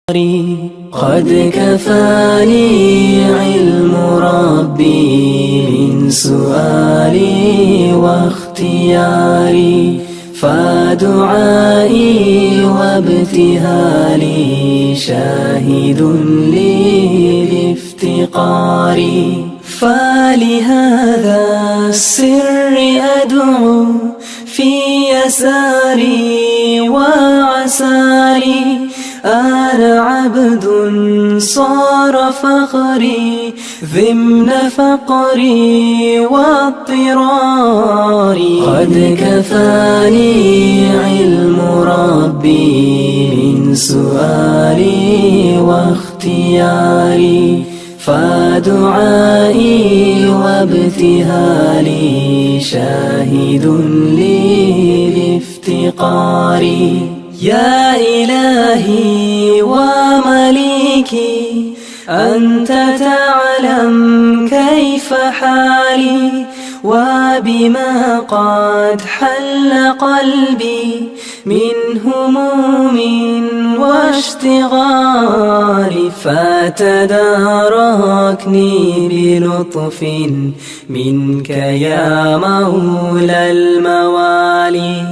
قد كفاني علم ربي من سؤالي واختياري، فدعائي وابتهالي شاهد لي بافتقاري. فلهذا السر أدعو في يساري وعساري، أنا عبد صار فخري ضمن فقري واضطراري. قد كفاني علم ربي من سؤالي واختياري، فدعائي وابتهالي شاهد لي بافتقاري. يا إلهي ومليكي أنت تعلم كيف حالي، وبما قد حل قلبي من هموم واشتغال، فتداركني بلطف منك يا مولى الموالي.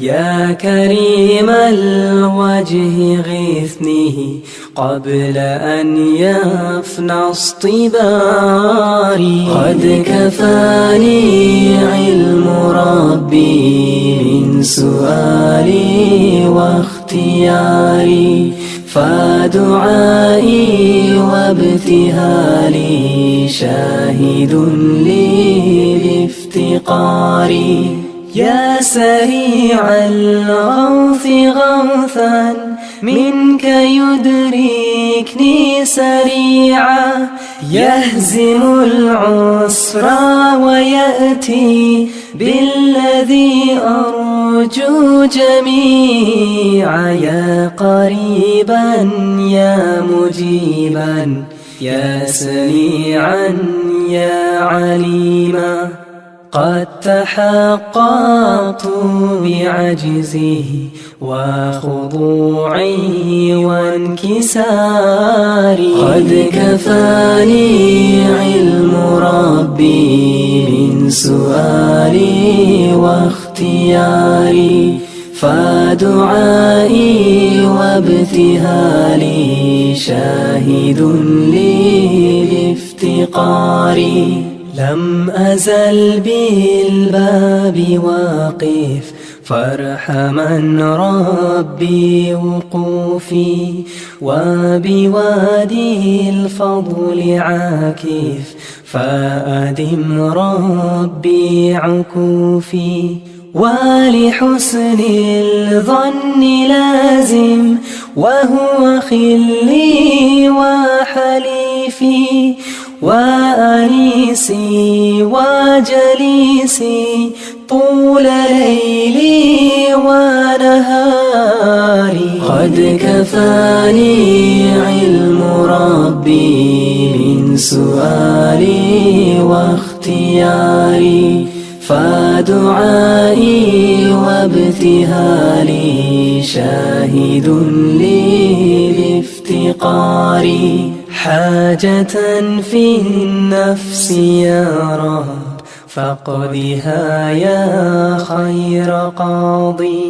يا كريم الوجه غثني قبل أن يفنى اصطباري. قد كفاني علم ربي من سؤالي واختياري، فدعائي وابتهالي شاهد لي بافتقاري. يا سريع الغوث غوثا منك يدركني سريعا، يهزم العسر ويأتي بالذي أرجو جميعا. يا قريبا يا مجيبا يا سميعا يا عليما، قد تحققت بعجزه وخضوعي وانكساري. قد كفاني علم ربي من سؤالي واختياري، فدعائي وابتهالي شاهد لي بافتقاري. لم أزل بالباب واقف فارحمن ربي وقوفي، وبوادي الفضل عاكف فأدم ربي عكوفي. ولحسن الظن لازم وهو خلي وحليفي، وأنيسي وجليسي طول ليلي ونهاري. قد كفاني علم ربي من سؤالي واختياري، فدعائي وابتهالي شاهد لي بافتقاري. حاجة في النفس يا رب فاقضها يا خير قاضي،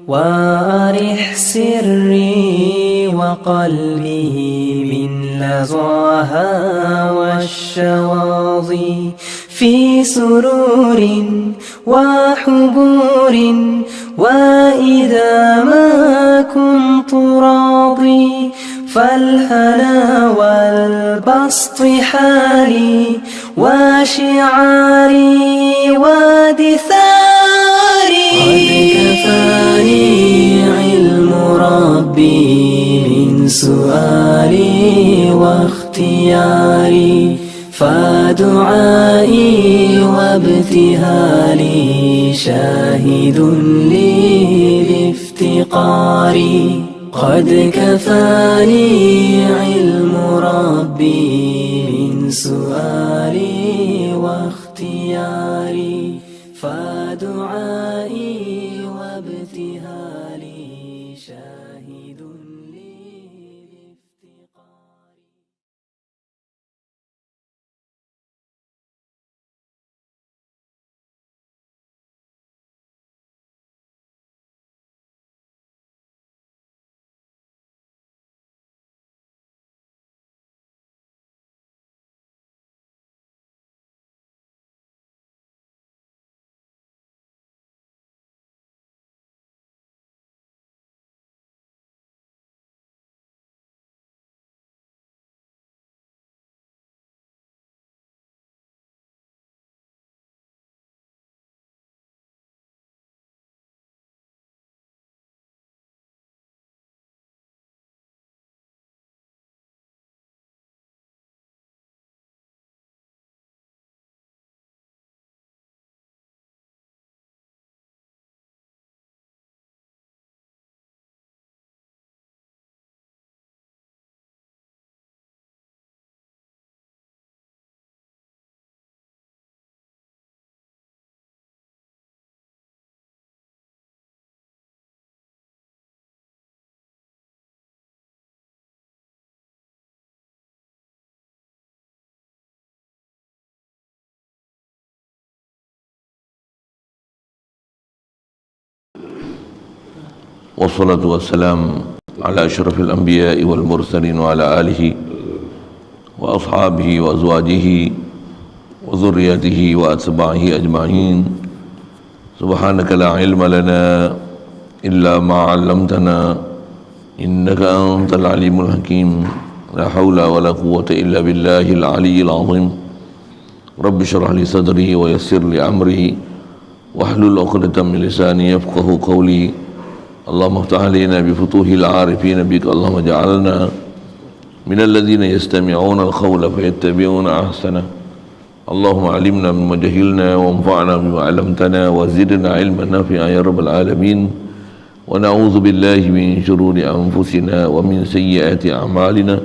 وأرح سري وقلبي من لظاها والشواظي. في سرور وحبور وإذا ما كنت راضي، فالهنا والبسط حالي وشعاري ودثاري. قد كفاني علم ربي من سؤالي واختياري، فدعائي وابتهالي شاهد لي بافتقاري. قد كفاني علم ربي من سؤالي واختياري، فدعائي وابتهالي شاهد لي Wassalatu wassalam ala asyrafil anbiya'i wal mursalin wa ala alihi wa ashabihi wa azwajihi wa zurriyatihi wa atba'ihi ajma'in. Subhanaka la ilma lana illa ma 'allamtana innaka antal alimul hakim. La haula wa la quwwata illa billahil aliyyil azim. Rabbi shrah li sadri wa yassir li amri wahlul 'uqdatam min lisani yafqahu qawli. Allahumma aftah alaina bi futuhil arifin bika. Allahumma ja'alna minal ladzina yastami'una al-qawla fayattabi'una ahsana. Allahumma alimna mimma jahilna wa anfa'na bima 'allamtana wa zidna ilman nafi'a ya rabbal alamin. Wa na'udzu billahi min shururi anfusina wa min sayyiati a'malina.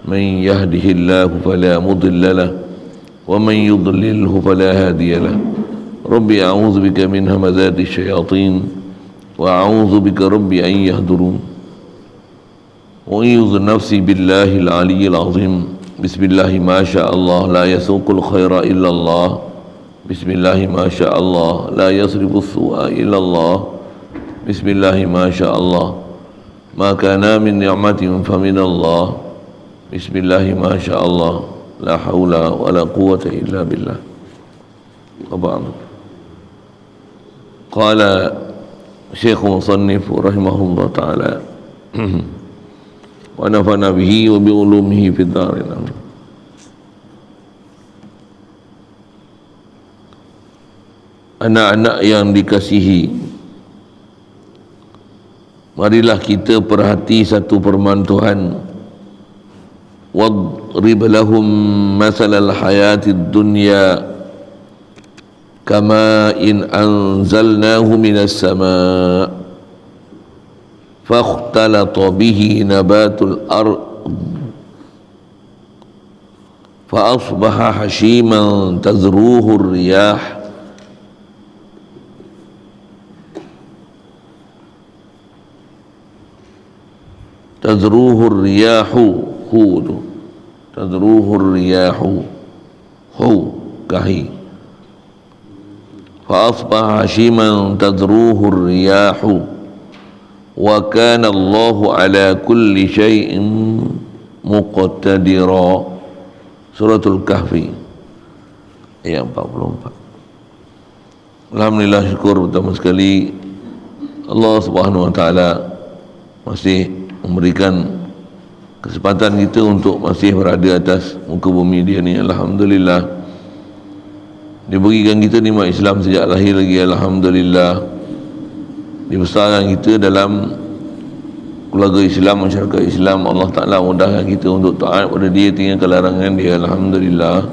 Man yahdihillahu fala mudilla lahu wa man yudlilhu fala hadiya lahu. Rabbi a'udzu bika min hamazati syayatin wa a'udzu bika rabbi an yahdurun. Wa a'udzu nafsi billahil aliyyil azim. Bismillahi ma syaa Allah la yasuqul khaira illa Allah. Bismillahi ma syaa Allah la yasrifu su'a illa Allah. Bismillahi ma syaa Allah ma kana min ni'matin fa min Allah. Bismillahi ma syaa Allah la haula wa la quwwata illa billah. Wa ba'd. Qala Syekh Musannif rahimahullah ta'ala wa nafa'na bihi wa bi ulumihi fid dharin. Anak-anak yang dikasihi, marilah kita perhati satu firman Tuhan. Wadrib lahum masalal hayatid dunya kama in anzalnahu minas sama' fakhtalata bihi nabatul ard fa asbaha hashiman tazruhu riyah tazruhu riyahu hud tazruhu riyahu hu kahi fa hashiman tadruhu riyahu wa kana Allahu ala kulli syai'in muqtadira. Suratul Kahfi ayat 44. Alhamdulillah, syukur pertama sekali Allah Subhanahu wa taala masih memberikan kesempatan kita untuk masih berada atas muka bumi dia ni. Alhamdulillah, diberikan kita nikmat Islam sejak lahir lagi. Alhamdulillah, dibesarkan kita dalam keluarga Islam, masyarakat Islam. Allah Ta'ala mudahkan kita untuk taat pada dia, tinggalkan larangan dia. Alhamdulillah,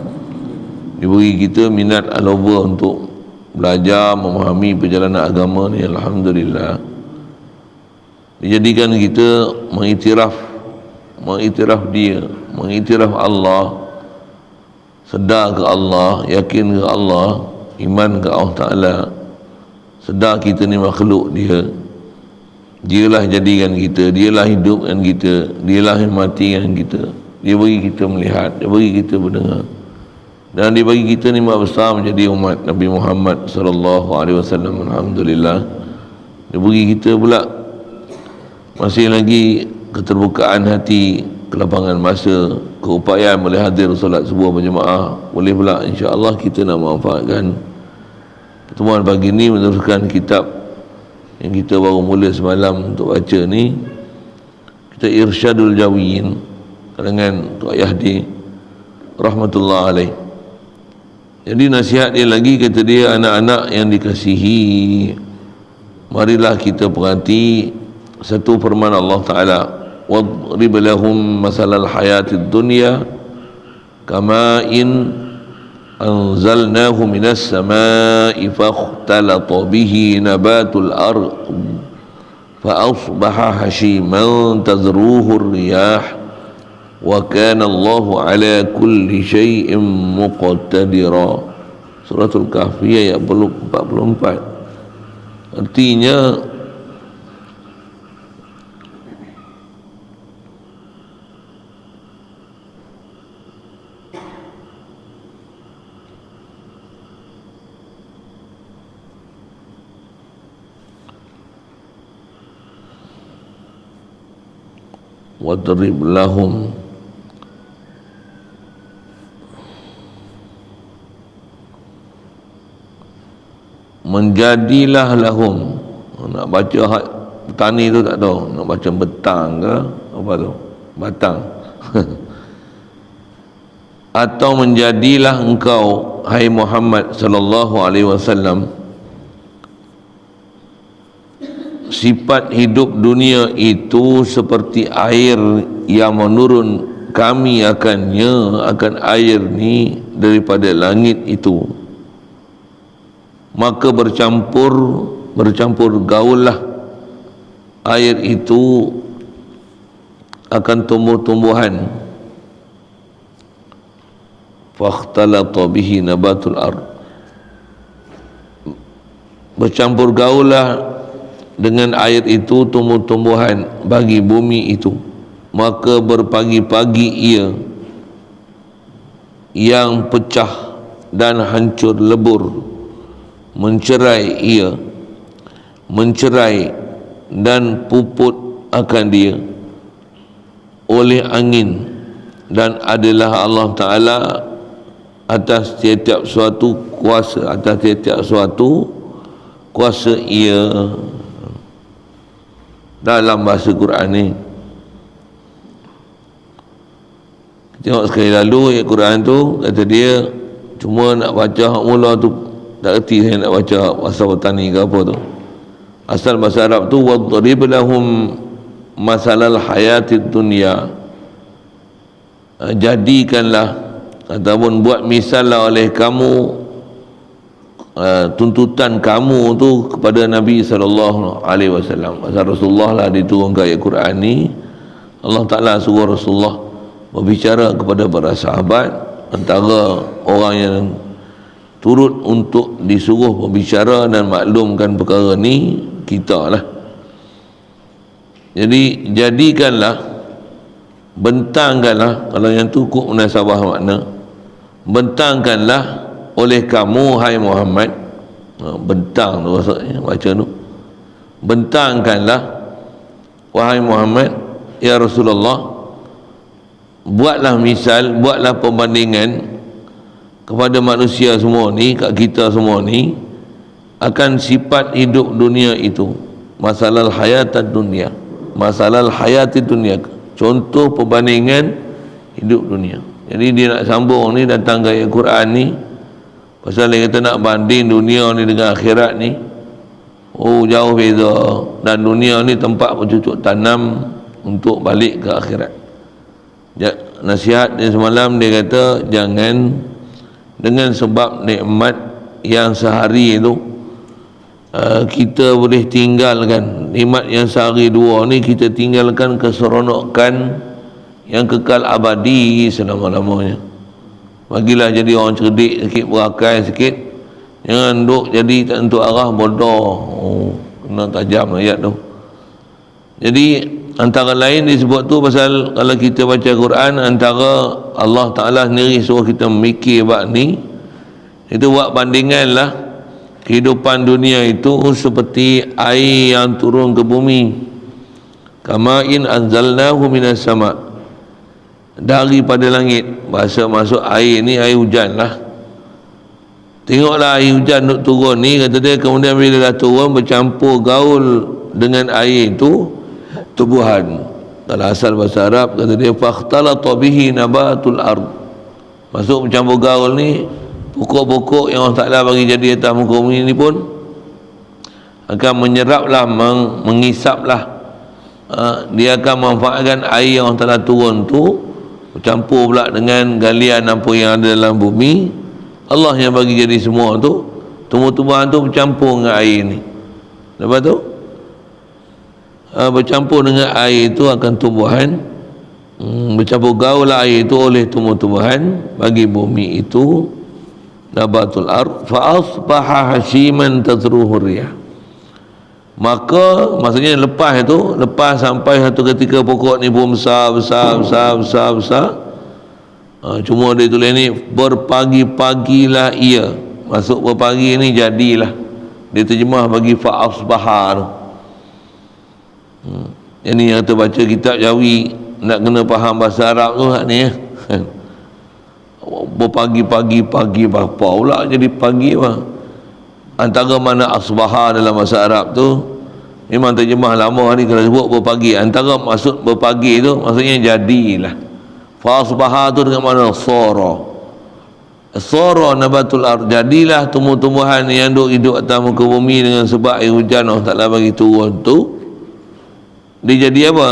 diberi kita minat aloba untuk belajar, memahami perjalanan agama ni. Alhamdulillah, dijadikan kita mengiktiraf dia, mengiktiraf Allah, sedar ke Allah, yakin ke Allah, iman ke Allah Ta'ala, sedar kita ni makhluk dia. Dialah jadikan kita, dialah hidupkan kita, dialah yang matikan kita. Dia bagi kita melihat, dia bagi kita mendengar, dan dia bagi kita nikmat besar menjadi umat Nabi Muhammad sallallahu alaihi wasallam. Alhamdulillah, dia bagi kita pula masih lagi keterbukaan hati, kelapangan masa, keupayaan boleh hadir solat subuh berjemaah. Boleh pula insya-Allah kita nak manfaatkan pertemuan pagi ni meneruskan kitab yang kita baru mula semalam untuk baca ni, kita Irsyadul Jawiyin karangan Tok Yahdi rahmatullah alaih. Jadi nasihat dia lagi, kata dia, anak-anak yang dikasihi, marilah kita perhati satu firman Allah Ta'ala. Wadrib lahum masalal hayatid dunya kama in anzalnahu minas sama'i fakhtalata bihi nabatul ard fa asbaha hashiman tazruhu riyah wa kana Allahu ala kulli syai'in muqtadira. Suratul Kahfi ayat 44. Artinya wadrib lahum menjadilah lahum. Nak baca hak tani tu tak tahu, nak baca betang ke apa tu, batang atau menjadilah engkau hai Muhammad sallallahu alaihi wasallam sifat hidup dunia itu seperti air yang menurun kami akan air ni daripada langit itu, maka bercampur gaullah air itu akan tumbuh-tumbuhan. Fakhtalata bihi nabatul ard, bercampur gaullah dengan air itu tumbuh-tumbuhan bagi bumi itu, maka berpagi-pagi ia yang pecah dan hancur lebur, mencerai dan puput akan dia oleh angin, dan adalah Allah Ta'ala atas tiap-tiap suatu kuasa ia. Dalam bahasa Quran ni, tengok sekali lalu ayat Quran tu kata dia cuma nak baca hak mula tu tak erti saya nak baca pasal petani ke apa tu. Asal bahasa Arab tu wadrib lahum masalal hayatid dunya, jadikanlah ataupun buat misal lah oleh kamu tuntutan kamu tu kepada Nabi sallallahu alaihi wasallam. Pasal Rasulullah lah diturunkan ayat Quran ni, Allah Taala suruh Rasulullah berbicara kepada para sahabat, antara orang yang turut untuk disuruh berbicara dan maklumkan perkara ni kita lah. Jadi jadikanlah, bentangkanlah, kalau yang tu kut munasabah makna, bentangkanlah oleh kamu hai Muhammad. Bentang tu maksudnya baca tu, bentangkanlah wahai Muhammad ya Rasulullah, buatlah misal, buatlah perbandingan kepada manusia semua ni, kat kita semua ni, akan sifat hidup dunia itu, masalah hayatid dunia, contoh perbandingan hidup dunia. Jadi dia nak sambung ni, datang ke ayat Quran ni, pasal dia kata nak banding dunia ni dengan akhirat ni, oh jauh beza, dan dunia ni tempat bercucuk tanam untuk balik ke akhirat. Nasihat dia semalam, dia kata jangan dengan sebab nikmat yang sehari itu kita boleh tinggalkan, nikmat yang sehari dua ni kita tinggalkan keseronokan yang kekal abadi selama-lamanya. Bagilah jadi orang cerdik sikit, berakai sikit, jangan duk jadi tak tentu arah, bodoh. Kena tajam ayat tu. Jadi antara lain disebut tu pasal kalau kita baca Quran, antara Allah Ta'ala sendiri suruh kita memikir bab ni, itu buat bandingan lah kehidupan dunia itu seperti air yang turun ke bumi, kama'in anzalnahu minas sama', daripada langit. Bahasa masuk air ni air hujan lah. Tengoklah air hujan duk turun ni, kata dia, kemudian bila dah turun bercampur gaul dengan air itu tumbuhan. Dalam asal bahasa Arab kata dia fakhtalata bihi nabatul ard, masuk bercampur gaul ni, pokok-pokok yang Allah Ta'ala bagi jadi atas muka bumi ni pun akan menyeraplah, mengisaplah, dia akan memanfaatkan air yang Allah Ta'ala turun tu, bercampur pula dengan galian apa yang ada dalam bumi. Allah yang bagi jadi semua tu, tumbuh-tumbuhan tu bercampur dengan air ni. Lepas tu bercampur dengan air itu akan tumbuhan, bercampur gaul air itu oleh tumbuh-tumbuhan bagi bumi itu nabatul ard fa asbaha hashiman tadruhu riyah. Maka maksudnya lepas itu, lepas sampai satu ketika pokok ni pun besar, cuma dia tulis ni berpagi-pagilah ia, masuk berpagi ni jadilah, dia terjemah bagi fa asbaha tu. Ini yang kita baca kitab Jawi nak kena faham bahasa Arab tu kat ni ya. Berpagi-pagi berapa pula jadi pagi apa? Antara mana asbaha dalam bahasa Arab tu memang terjemah lama ni kalau sebut berpagi. Antara maksud berpagi tu maksudnya jadilah. Fa asbaha tu dengan mana sara. Sara nabatul ard, jadilah tumbuh-tumbuhan yang hidup atas muka bumi dengan sebab air hujan Allah Taala bagi turun tu. Dia jadi apa?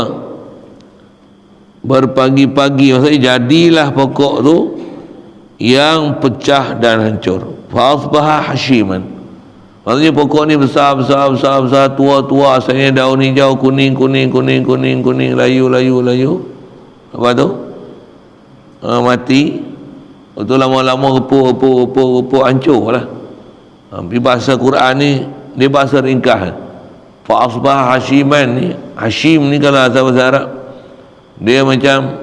Berpagi-pagi, maksudnya jadilah pokok tu yang pecah dan hancur. Fa asbaha hashiman. Maksudnya pokok ni besar, tua, asalnya daun hijau, kuning, layu. Apa tu? Mati. Itu lama-lama repuk hancur lah. Tapi bahasa Quran ni dia bahasa ringkas. Fa asbaha hashiman ni, hashim ni kalau bahasa Arab dia macam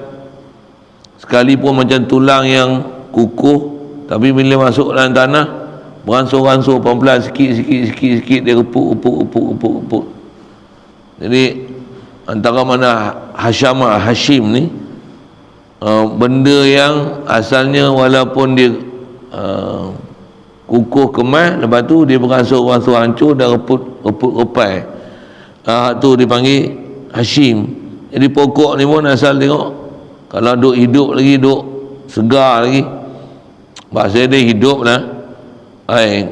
sekalipun macam tulang yang kukuh, tapi bila masuk dalam tanah beransur-ansur pelan-pelan sikit dia repuk. Jadi antara mana hashim ni benda yang asalnya walaupun dia kukuh kemas, lepas tu dia beransur-ansur hancur dan reput-repai. Tu dipanggil hashim. Jadi pokok ni pun asal tengok, kalau duk hidup lagi, duk segar lagi, bahasa dia hidup lah.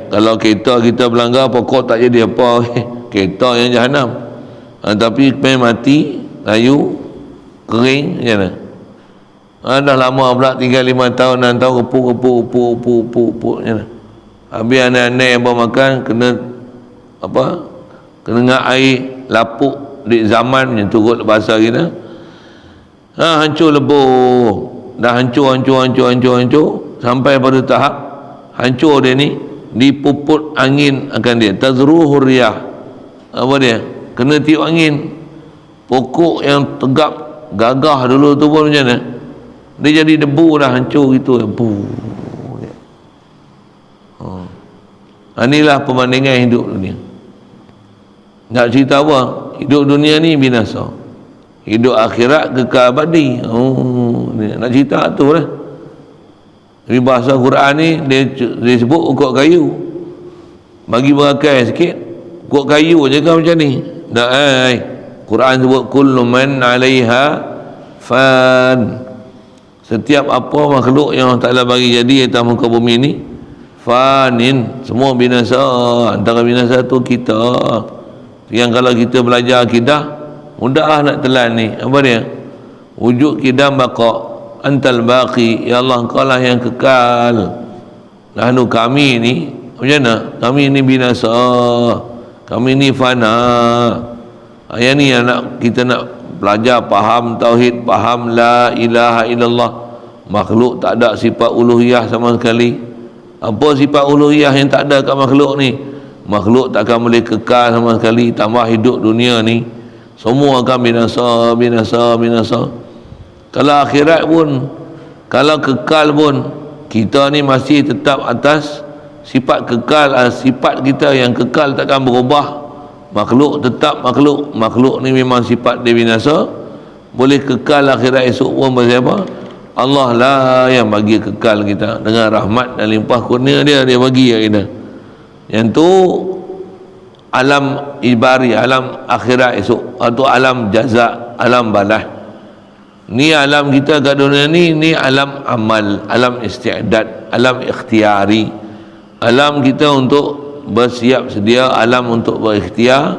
Kalau kereta kita berlanggar, pokok tak jadi apa. Kereta yang jahanam. Tapi mati, layu, kering, macam mana? Dah lama pula, tinggal 5 tahun 6 tahun repuk macam mana? Habis anak-anak yang bawa makan kena ngak air lapuk di zaman yang turut bahasa kita. Hancur lebur. Dah hancur sampai pada tahap hancur dia ni dipuput angin akan dia. Tazruhur riyah. Apa dia? Kena tiup angin. Pokok yang tegak gagah dulu tu pun macam mana? Dia jadi debu dah, hancur gitu. Debu. Inilah perbandingan hidup dunia. Nak cerita apa? Hidup dunia ni binasa, hidup akhirat kekal abadi. Nak cerita tu lah. Tapi bahasa Quran ni dia sebut ukuk kayu. Bagi berakai sikit, ukuk kayu je kan macam ni. Quran sebut kullu man 'alaiha fan. Setiap apa makhluk yang Allah Ta'ala bagi jadi atas muka bumi ni fanin, semua binasa. Antara binasa tu kita. Yang kalau kita belajar akidah, mudah nak telan ni. Apa dia? Wujud kidam baqa, antal baqi, ya Allah engkau lah yang kekal. Nahnu, kami ni macam mana? Kami ni binasa, kami ni fana. Yang ni yang kita nak belajar, faham tauhid, faham la ilaha illallah. Makhluk tak ada sifat uluhiyah sama sekali. Apa sifat uluhiyah yang tak ada kat makhluk ni? Makhluk takkan boleh kekal sama sekali. Tambah hidup dunia ni semua akan binasa. Kalau akhirat pun, kalau kekal pun, kita ni masih tetap atas sifat kekal. Sifat kita yang kekal takkan berubah. Makhluk tetap makhluk ni memang sifat dia binasa. Boleh kekal akhirat esok pun pasal apa? Allah lah yang bagi kekal kita dengan rahmat dan limpah kurnia dia bagi kita. Yang tu alam ibari, alam akhirat esok, atau alam jaza, alam balas. Ni alam kita kat dunia ni alam amal, alam isti'dad, alam ikhtiari. Alam kita untuk bersiap sedia, alam untuk berikhtiar,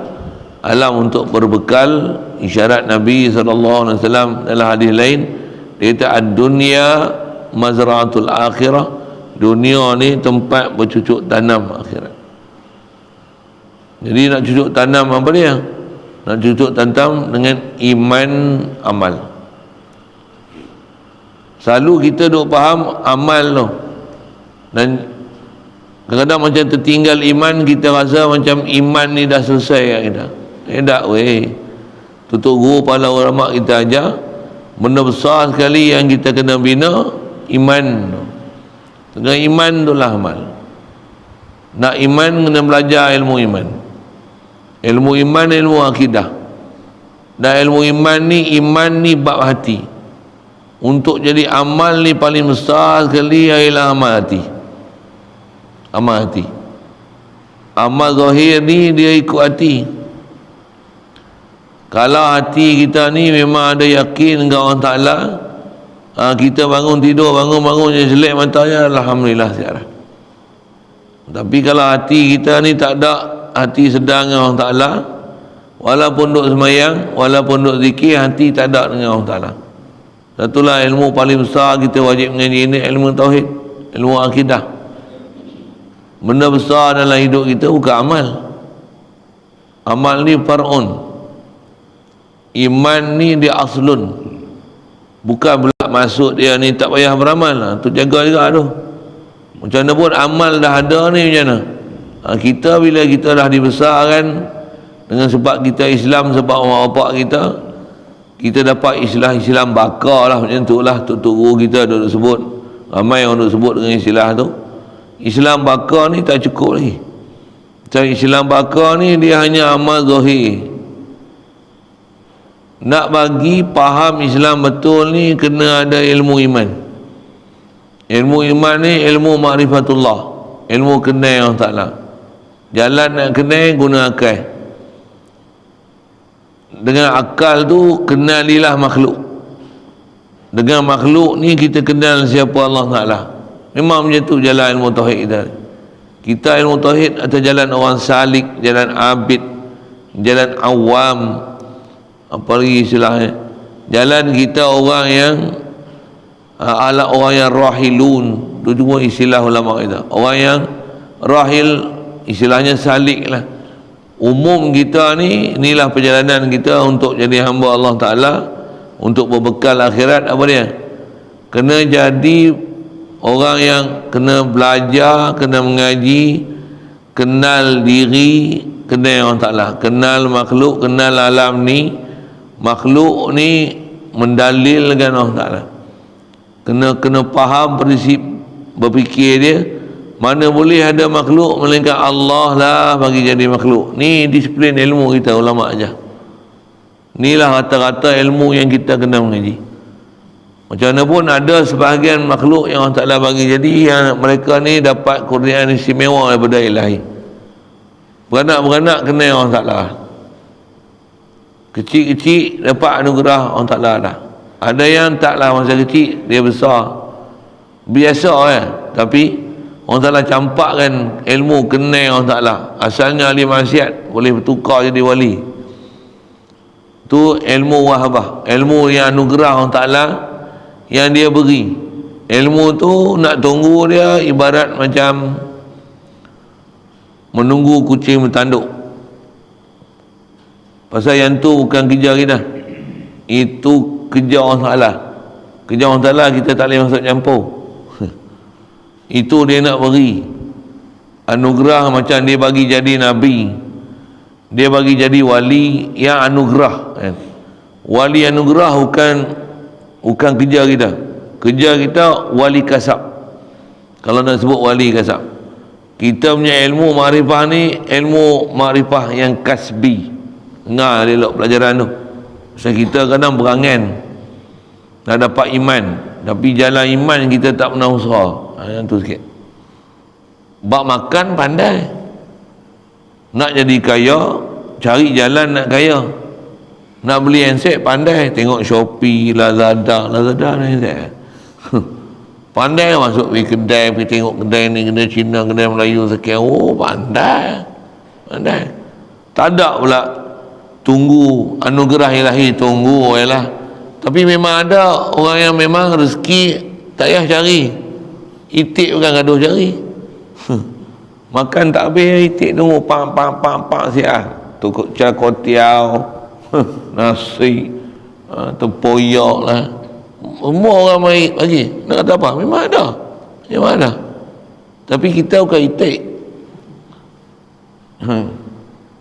alam untuk berbekal. Isyarat Nabi SAW dalam hadis lain, dia kata ad-dunya mazra'atul akhirah. Dunia ni tempat bercucuk tanam akhirat. Jadi nak cucuk tanam apa dia? Nak cucuk tanam dengan iman amal. Selalu kita duk faham amal tu, dan kadang-kadang macam tertinggal iman. Kita rasa macam iman ni dah selesai kat kita. Tak weh. Tutup guru kepala ulama kita ajar, benda besar sekali yang kita kena bina iman tu. Dengan iman tu lah amal. Nak iman kena belajar ilmu iman. Ilmu iman, ilmu akidah. Dan ilmu iman ni bab hati. Untuk jadi amal ni paling besar sekali ialah amal hati. Amal hati. Amal zahir ni dia ikut hati. Kalau hati kita ni memang ada yakin dengan Allah Ta'ala, kita bangun tidur, bangun je selek matanya, alhamdulillah siap. Tapi kalau hati kita ni tak ada hati sedang dengan Allah Ta'ala, walaupun duk semayang, walaupun duk zikir, hati tak ada dengan Allah Ta'ala. Satulah ilmu paling besar kita wajib mengaji ini, ilmu tauhid, ilmu akidah. Benda besar dalam hidup kita bukan amal. Amal ni far'un. Iman ni dia aslun. Bukan pula maksud dia ni tak payah beramal. Tu jaga juga tu. Macam mana pun amal dah ada ni macam mana. Kita bila kita dah dibesarkan dengan sebab kita Islam, sebab mak bapak kita dapat Islam bakar lah, macam tu lah tok guru kita duduk sebut. Ramai orang duduk sebut dengan istilah tu. Islam bakar ni tak cukup lagi. Macam Islam bakar ni dia hanya amal zahir. Nak bagi faham Islam betul ni kena ada ilmu iman. Ilmu iman ni ilmu ma'rifatullah, ilmu kenal Allah Ta'ala. Jalan nak kenal guna akal. Dengan akal tu kenalilah makhluk. Dengan makhluk ni kita kenal siapa Allah Ta'ala. Memang macam tu jalan ilmu tauhid kita. Kita ilmu tauhid atau jalan orang salik, jalan abid, jalan awam, apa lagi istilahnya, jalan kita orang yang orang yang rahilun. Itu cuma istilah ulama kita. Orang yang rahil istilahnya salik lah. Umum kita ni, inilah perjalanan kita untuk jadi hamba Allah Ta'ala, untuk berbekal akhirat. Apa dia? Kena jadi orang yang kena belajar, kena mengaji, kenal diri, kenal Allah Ta'ala, kenal makhluk, kenal alam ni. Makhluk ni mendalilkan Allah Ta'ala. Kena faham prinsip berfikir dia. Mana boleh ada makhluk melainkan Allah lah bagi jadi makhluk. Ni disiplin ilmu kita ulama aja. Inilah rata-rata ilmu yang kita kena mengaji. Macam mana pun ada sebahagian makhluk yang Allah Ta'ala bagi jadi, yang mereka ni dapat kurniaan istimewa daripada ilahi. Beranak-beranak kena Allah Ta'ala. Kecil-kecil dapat anugerah Allah Ta'ala dah. Ada yang taklah masa kecil, dia besar biasa tapi Allah Ta'ala campakkan ilmu kenal Allah Ta'ala. Asalnya ahli maksiat boleh bertukar jadi wali. Tu ilmu wahabah, ilmu yang anugerah Allah Ta'ala yang dia beri. Ilmu tu nak tunggu dia ibarat macam menunggu kucing bertanduk. Pasal yang tu bukan kerja kita, itu kerja Allah Ta'ala. Kerja Allah Ta'ala kita tak boleh masuk campur. Itu dia nak beri anugerah. Macam dia bagi jadi nabi, dia bagi jadi wali yang anugerah kan? Wali anugerah bukan kerja kita. Kerja kita wali kasab. Kalau nak sebut wali kasab, kita punya ilmu makrifah ni ilmu makrifah yang kasbi. Dengar elok pelajaran tu. Sebab kita kadang berangan nak dapat iman, tapi jalan iman kita tak pernah usaha. Yang tu sikit. Bak makan pandai, nak jadi kaya cari jalan nak kaya. Nak beli handset pandai, tengok Shopee, Lazada ni handset. Pandai masuk pergi kedai, pergi tengok kedai ni, kedai Cina, kedai Melayu sekian. Oh pandai. Tak ada pula tunggu anugerah ilahi, tunggu ialah. Tapi memang ada orang yang memang rezeki tak payah cari. Itik bukan gaduh cari. Makan tak habis, itik tunggu pak siap. Tukuk cakotiau, nasi, tempoyak lah. Semua orang mai bagi. Nak kata apa? Memang ada. Tapi kita bukan itik.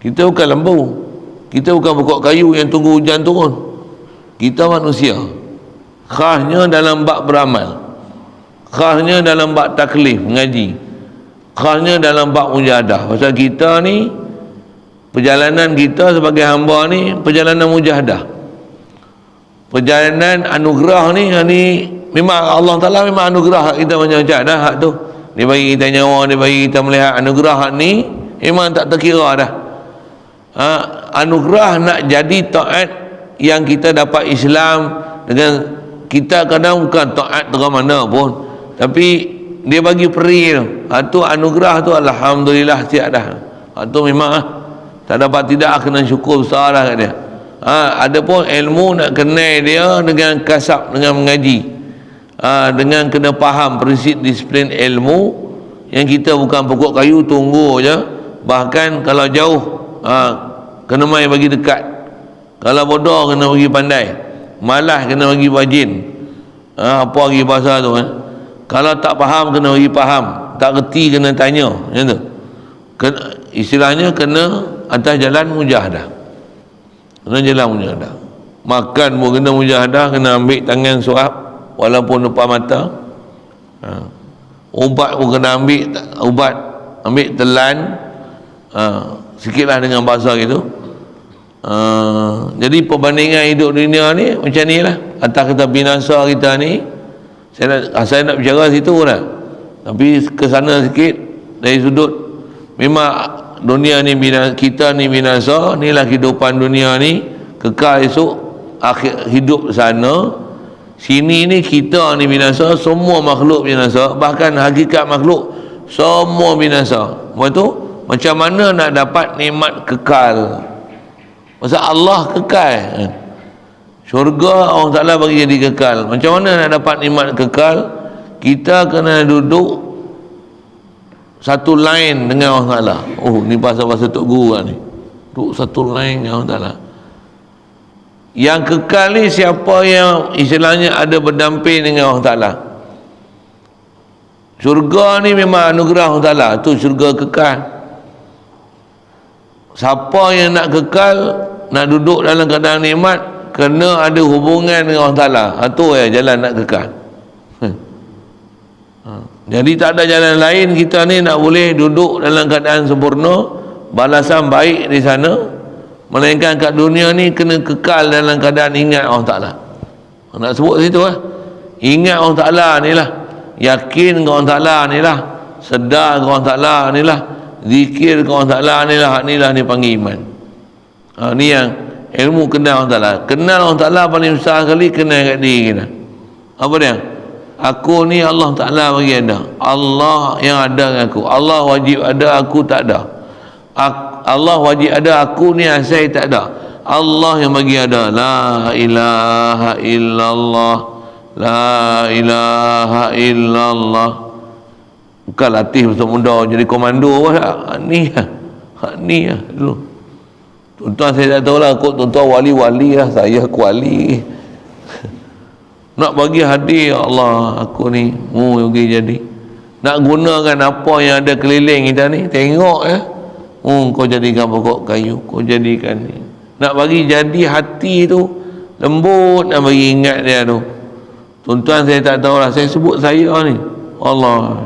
Kita bukan lembu. Kita bukan pokok kayu yang tunggu hujan turun. Kita manusia. Khasnya dalam bab beramal, khasnya dalam bab taklif mengaji, khasnya dalam bab mujahadah. Pasal kita ni perjalanan kita sebagai hamba ni perjalanan mujahadah, perjalanan anugerah ni memang Allah Ta'ala memang anugerah kita macam-macam dah hak tu. Dia bagi kita nyawa, dia bagi kita melihat. Anugerah hak ni memang tak terkira dah. Anugerah nak jadi taat yang kita dapat Islam dengan kita kadang bukan taat terang mana pun, tapi dia bagi peri tu. Tu anugerah tu alhamdulillah siap dah. Tu memang tak dapat tidak kena syukur besar dah kat dia. Adapun ilmu nak kenal dia dengan kasab, dengan mengaji, dengan kena faham prinsip disiplin ilmu yang kita bukan pokok kayu tunggu je. Bahkan kalau jauh kena mai bagi dekat, kalau bodoh kena bagi pandai, malas kena bagi bajin. Apa lagi bahasa tu kalau tak faham kena bagi faham, tak reti kena tanya, macam tu. Istilahnya kena atas jalan mujahadah, kena jalan mujahadah. Makan pun kena mujahadah, kena ambil tangan suap walaupun depan mata. Ubat pun kena ambil telan, sikitlah dengan bahasa gitu. Jadi perbandingan hidup dunia ni macam ni lah. Atas kita binasa kita ni, saya nak bicara situ lah, tapi ke sana sikit dari sudut memang dunia ni kita ni binasa. Inilah kehidupan dunia ni, kekal esok akhir hidup sana. Sini ni kita ni binasa, semua makhluk binasa, bahkan hakikat makhluk semua binasa. Lepas tu macam mana nak dapat nikmat kekal? Pasal Allah kekal, syurga Allah Ta'ala bagi jadi kekal. Macam mana nak dapat nikmat kekal? Kita kena duduk satu line dengan Allah Ta'ala. Ni bahasa-bahasa Tok Guru lah ni, duduk satu line dengan Allah Ta'ala. Yang kekal ni siapa yang istilahnya ada berdamping dengan Allah Ta'ala. Syurga ni memang anugerah Allah Ta'ala, tu syurga kekal. Siapa yang nak kekal, nak duduk dalam keadaan nikmat, kena ada hubungan dengan Allah Ta'ala. Tu ya jalan nak kekal. Jadi tak ada jalan lain kita ni nak boleh duduk dalam keadaan sempurna, balasan baik di sana, melainkan kat dunia ni kena kekal dalam keadaan ingat Allah Ta'ala. Nak sebut situ ingat Allah Ta'ala ni lah, yakin ke Allah Ta'ala ni lah, sedar ke Allah Ta'ala ni lah, zikir ke Allah Ta'ala ni lah. Ni lah ni panggil iman. Ni yang ilmu kenal Allah Ta'ala. Kenal Allah Ta'ala paling besar sekali kenal kat diri kita. Apa dia? Aku ni Allah Ta'ala bagi ada, Allah yang ada dengan aku. Allah wajib ada, aku tak ada. Allah wajib ada, aku ni asal tak ada. Allah yang bagi ada. La ilaha illallah, la ilaha illallah. Bukan latih untuk muda jadi komando lah. Ni lah dulu. Tuan-tuan saya tak tahu lah, kot tuan-tuan wali-wali lah, saya aku wali. Nak bagi hadiah Allah, aku ni bagi jadi. Nak gunakan apa yang ada keliling kita ni, tengok kau jadikan pokok kayu, kau jadikan ni. Nak bagi jadi hati tu lembut, nak bagi ingat dia tu. Tuan-tuan saya tak tahu lah, saya sebut saya ni Allah,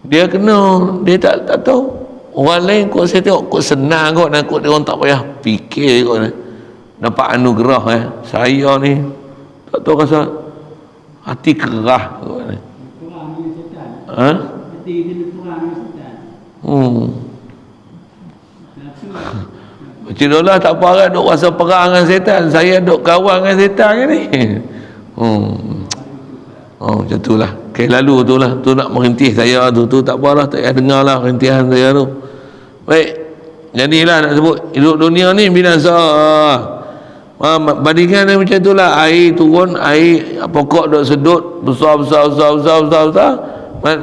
dia kena, dia tak tahu. Orang lain kot saya tengok kot senang kot, dan kot dia orang tak payah fikir kot dapat anugerah. Saya ni tak tahu rasa hati kerah kot ni. Hati kena perang dengan setan. Cik Dolah tak apa kan duk rasa perang dengan setan, saya duk kawan dengan setan kan ni. Macam tu lah. Lalu tu lah, tu nak merintih saya tu tak apalah, tak payah dengar lah rintihan saya tu. Baik, jadilah nak sebut hidup dunia ni binasa. Bandingan dia macam tu lah. Air turun, air pokok duk sedut, besar,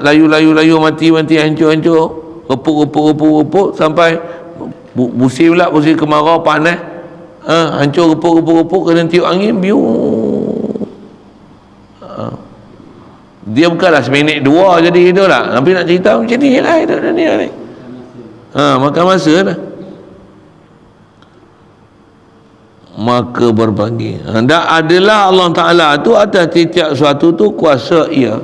layu, mati, hancur, repuk, sampai musim pula, musim kemarau panas, hancur, repuk, kena tiup angin, biu. Dia bukanlah seminit dua jadi hidup lah, tapi nak cerita macam ni lah hidup dunia ni. Makan masa lah. Maka berbagi. Dan adalah Allah Ta'ala tu atas setiap sesuatu tu kuasa ia.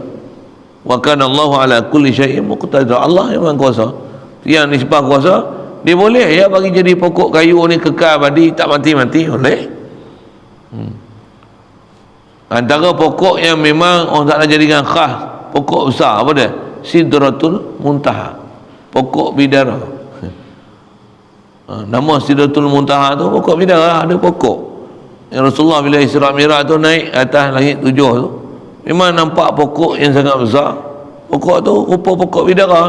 Wa kana Allahu ala kulli syai'in muqtadir. Allah yang kuasa. Yang nisbah kuasa Dia boleh ya bagi jadi pokok kayu ni kekal abadi, tak mati-mati, boleh. Antara pokok yang memang orang Ta'ala jadikan khas, pokok besar apa dia? Sidratul Muntaha, pokok bidara. Nama Sidratul Muntaha tu pokok bidara. Ada pokok yang Rasulullah bila Isra Mi'raj tu naik atas langit 7 tu, memang nampak pokok yang sangat besar. Pokok tu rupa pokok bidara,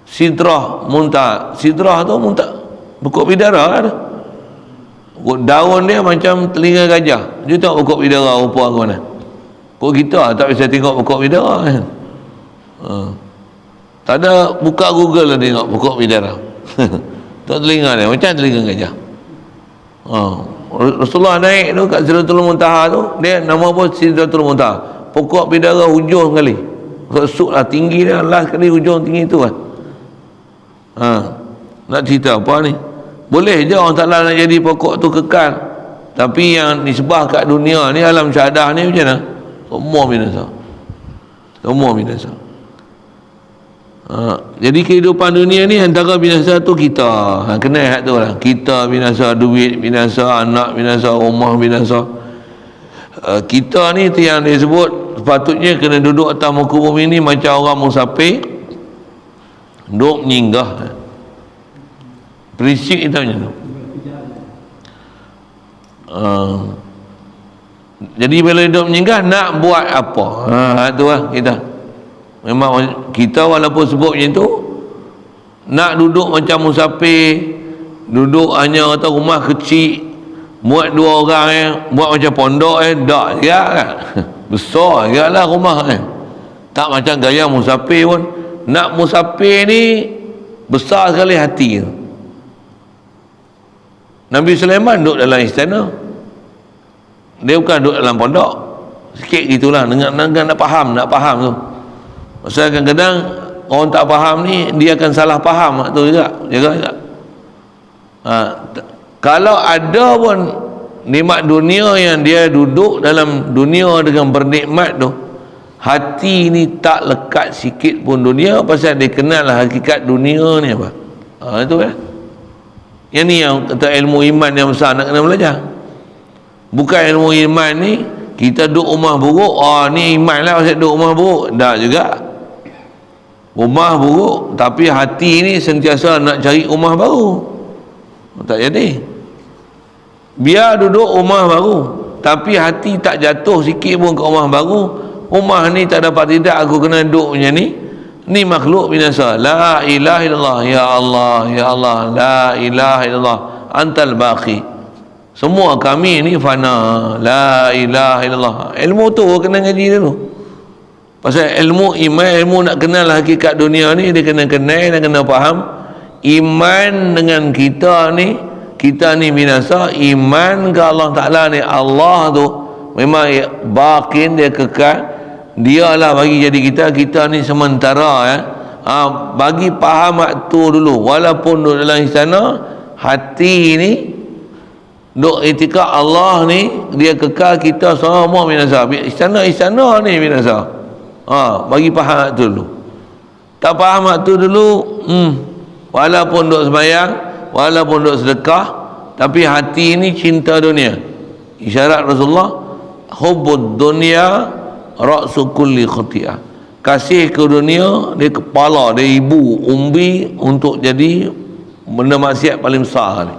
Sidrah Muntaha. Sidrah tu Muntaha, pokok bidara ada. Daun dia macam telinga gajah. Dia tengok pokok bidara rupa ke mana. Pokok kita tak bisa tengok pokok bidara kan. Tak ada, buka Google lah tengok pokok bidara. Tak telinga dia macam telinga gajah. Rasulullah naik tu kat Sidratul Muntaha tu, dia nama apa? Sidratul Muntaha, pokok bidara hujung sekali, resuk lah tinggi dia, last sekali hujung tinggi tu kan. Nak cerita apa ni? Boleh je orang Ta'ala nak jadi pokok tu kekal, tapi yang nisbah kat dunia ni, alam syahadah ni macam mana? Semua binasa, semua binasa. Jadi kehidupan dunia ni antara binasa tu kita, kena ingat tu lah. Kita binasa, duit binasa, anak binasa, rumah binasa. Kita ni tu yang disebut sepatutnya kena duduk atas muka bumi ni macam orang musafir duduk menyinggah. Prinsip kita macam tu. Jadi bila hidup menyinggah nak buat apa? Tu lah kita. Memang kita walaupun sebut macam tu, nak duduk macam musafir, duduk hanya atau rumah kecil, muat 2 orang buat macam pondok tak juga kan. Besar juga lah rumah kan. Tak macam gaya musafir pun. Nak musafir ni besar sekali hati. Nabi Sulaiman duduk dalam istana, dia bukan duduk dalam pondok. Sikit gitulah, nak faham tu. Pasal kadang-kadang orang tak faham ni, dia akan salah faham tu juga. Kalau ada pun nikmat dunia yang dia duduk dalam dunia dengan bernikmat tu, hati ni tak lekat sikit pun dunia, pasal dia kenal hakikat dunia ni apa. Itu kan. Yang ni yang kata ilmu iman yang besar nak kena belajar. Bukan ilmu iman ni kita duduk rumah buruk, ni iman lah pasal duduk rumah buruk. Tak juga. Rumah buruk tapi hati ni sentiasa nak cari rumah baru. Tak jadi. Biar duduk rumah baru tapi hati tak jatuh sikit pun ke rumah baru. Rumah ni tak dapat tidak aku kena duduk macam ni. Ni makhluk binasa. La ilaha illallah, ya Allah, ya Allah, la ilaha illallah, antal baqi. Semua kami ni fana. La ilaha illallah. Ilmu tu kena ngaji dulu. Pasal ilmu iman, ilmu nak kenal hakikat dunia ni, dia kena kenal dan kena faham. Iman dengan kita ni binasa. Iman ke Allah Ta'ala ni, Allah tu memang baqin, dia kekal. Dia lah bagi jadi kita ni sementara bagi faham waktu dulu. Walaupun duduk dalam istana, hati ni duk itikad Allah ni dia kekal, kita semua binasa. Istana ni binasa. Bagi faham waktu dulu. Tak faham waktu dulu, walaupun duk sembahyang, walaupun duk sedekah, tapi hati ni cinta dunia. Isyarat Rasulullah, hubbud dunya ra'su kulli khati'ah. Kasih ke dunia dia kepala, dia ibu umbi untuk jadi benda maksiat paling besar ni.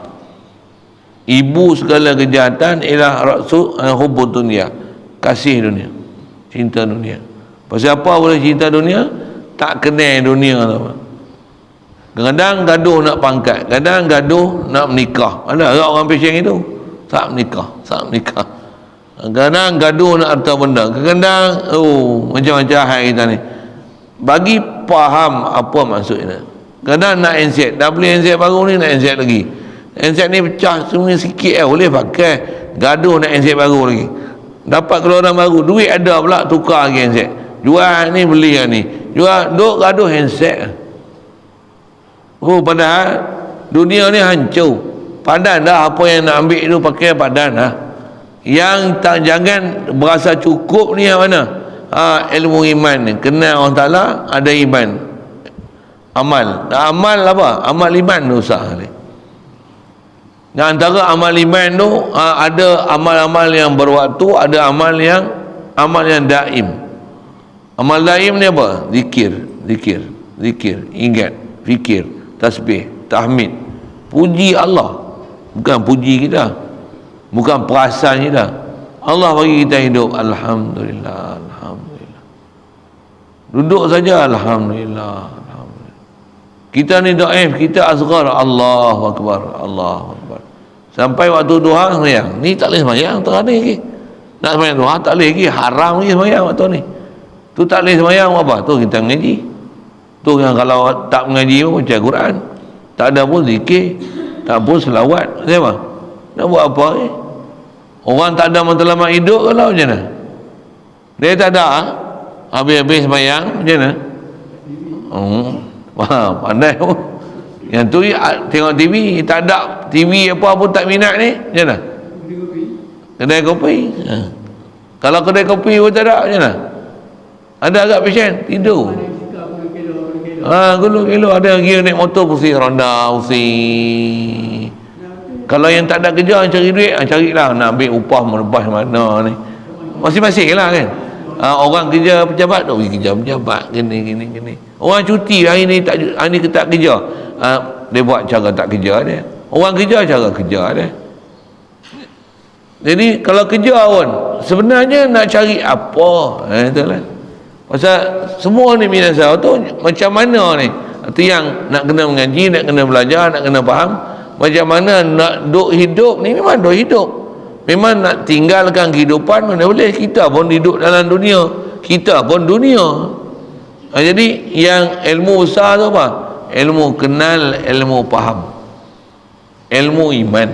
Ibu segala kejahatan ialah ra'su hubbud dunya, kasih dunia, cinta dunia. Pasal apa boleh cinta dunia? Tak kenal dunia tu. Kadang-kadang gaduh nak pangkat, kadang gaduh nak menikah. Ada orang pesen itu tak menikah. Kadang gaduh nak harta benda, kadang macam-macam hal kita ni. Bagi faham apa maksudnya. Kadang nak handset, dah beli handset baru ni, nak handset lagi. Handset ni pecah semua sikit boleh pakai. Gaduh nak handset baru lagi. Dapat keluaran baru, duit ada pula, tukar lagi handset. Jual ni, beli yang ni. Jual, duk gaduh handset. Padahal dunia ni hancur. Padan dah apa yang nak ambil tu pakai padan lah. Yang tak, jangan berasa cukup ni yang mana? Ilmu iman ni, kenal Allah Ta'ala, ada iman. Amal. Amal apa? Amal iman tu sah ni. Dan antara amal iman tu ada amal-amal yang berwaktu, ada amal yang daim. Amal daim ni apa? Zikir, ingat, fikir, tasbih, tahmid, puji Allah, bukan puji kita, bukan perasaan kita. Allah bagi kita hidup, alhamdulillah, alhamdulillah. Duduk saja, alhamdulillah, alhamdulillah. Kita ni dhaif, kita asghar, Allahu akbar, Allahu akbar. Sampai waktu duha sembahyang, ni tak boleh sembahyang, tak ada lagi. Nak sembahyang duha tak boleh lagi, haram lagi sembahyang waktu ni. Tu tak boleh sembahyang apa? Tu kita mengaji. Tu yang kalau tak mengaji pun baca Quran. Tak ada pun zikir, tak pun selawat. Siapa? Nak buat apa ni? Orang tak ada matlamat hidup kalau macam mana? Dia tak ada habis-habis sembahyang macam mana? Wah, pandai pun. Yang tu tengok TV, tak ada TV apa pun tak minat ni, macam mana? Kedai kopi. Kalau kedai kopi pun tak ada, macam mana? Ada agak pasien tidur. Gulu ada gear naik motor pusing ronda pusing. Kalau yang tak ada kerja cari duit, carilah nak ambil upah merebah mana ni. Masing-masing lah kan. Orang kerja pejabat tu pergi kerja pejabat gini. Orang cuti hari ni tak kerja. Dia buat cara tak kerja dia. Orang kerja cara kerja dia. Jadi kalau kerja pun sebenarnya nak cari apa? Itulah. Pasal semua ni binasa tu macam mana ni? Itu yang nak kena mengaji, nak kena belajar, nak kena faham macam mana nak duk hidup ni. Memang duk hidup, memang nak tinggalkan kehidupan mana boleh. Kita pun hidup dalam dunia, kita pun dunia. Jadi yang ilmu besar tu apa? Ilmu kenal, ilmu faham, ilmu iman.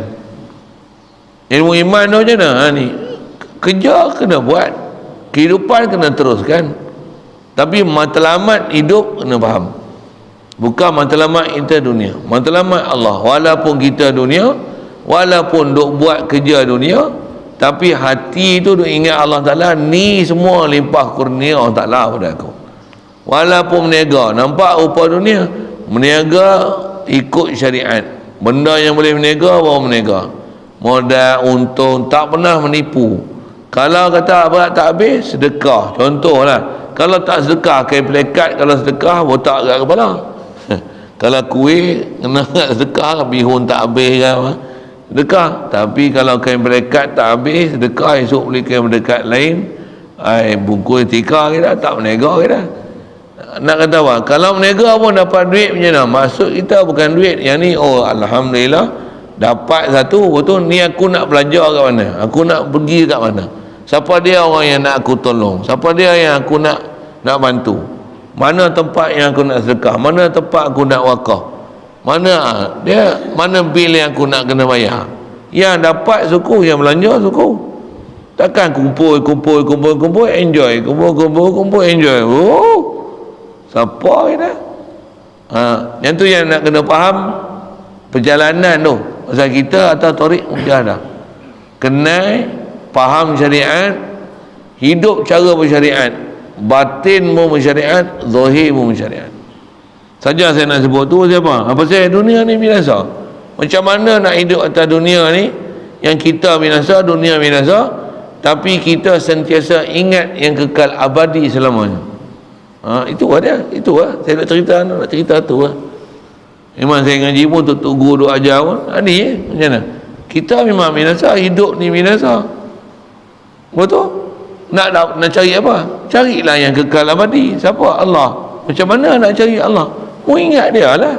Ilmu iman tu macam mana? Ni kerja kena buat, kehidupan kena teruskan, tapi matlamat hidup kena faham. Bukan matlamat kita dunia, matlamat Allah. Walaupun kita dunia, walaupun duk buat kerja dunia, tapi hati tu duk ingat Allah Ta'ala. Ni semua limpah kurnia Allah Ta'ala pada aku. Walaupun meniaga, nampak rupa dunia, meniaga ikut syariat. Benda yang boleh meniaga, baru meniaga. Modal, untung, tak pernah menipu. Kalau kata berat tak habis, sedekah. Contohlah, kalau tak sedekah, kain pelekat. Kalau sedekah, botak kat kepala. Kalau kuih, kena sedekah, bihun tak habis kan, sedekah. Tapi kalau kain pelekat tak habis, sedekah. Esok beli kain pelekat lain, bungkus tika kita, tak meniaga kita. Nak kata apa? Kalau meniaga pun dapat duit macam mana? Maksud kita bukan duit. Yang ni, oh alhamdulillah, dapat satu, betul ni aku nak belajar kat mana? Aku nak pergi kat mana? Siapa dia orang yang nak aku tolong? Siapa dia yang aku nak bantu? Mana tempat yang aku nak sedekah? Mana tempat aku nak wakaf? Mana bil yang aku nak kena bayar? Yang dapat suku, yang belanja suku. Takkan kumpul enjoy, kumpul enjoy. Oh, siapa kita? Yang tu yang nak kena faham perjalanan tu. Pasal kita atas tarik mujahadah. Kenal, faham syariat, hidup cara bersyariat, batin pun bersyariat, zahir pun bersyariat. Saja saya nak sebut tu siapa? Apa saya dunia ni binasa. Macam mana nak hidup atas dunia ni yang kita binasa, dunia binasa, tapi kita sentiasa ingat yang kekal abadi selamanya. Itu ada, itu lah. Saya nak cerita tu lah. Memang saya ngaji pun untuk guru duk ajar pun ni macam mana? Kita memang binasa, hidup ni binasa. Betul? Nak cari apa? Carilah yang kekal abadi. Siapa? Allah. Macam mana nak cari Allah? Mu ingat dia lah.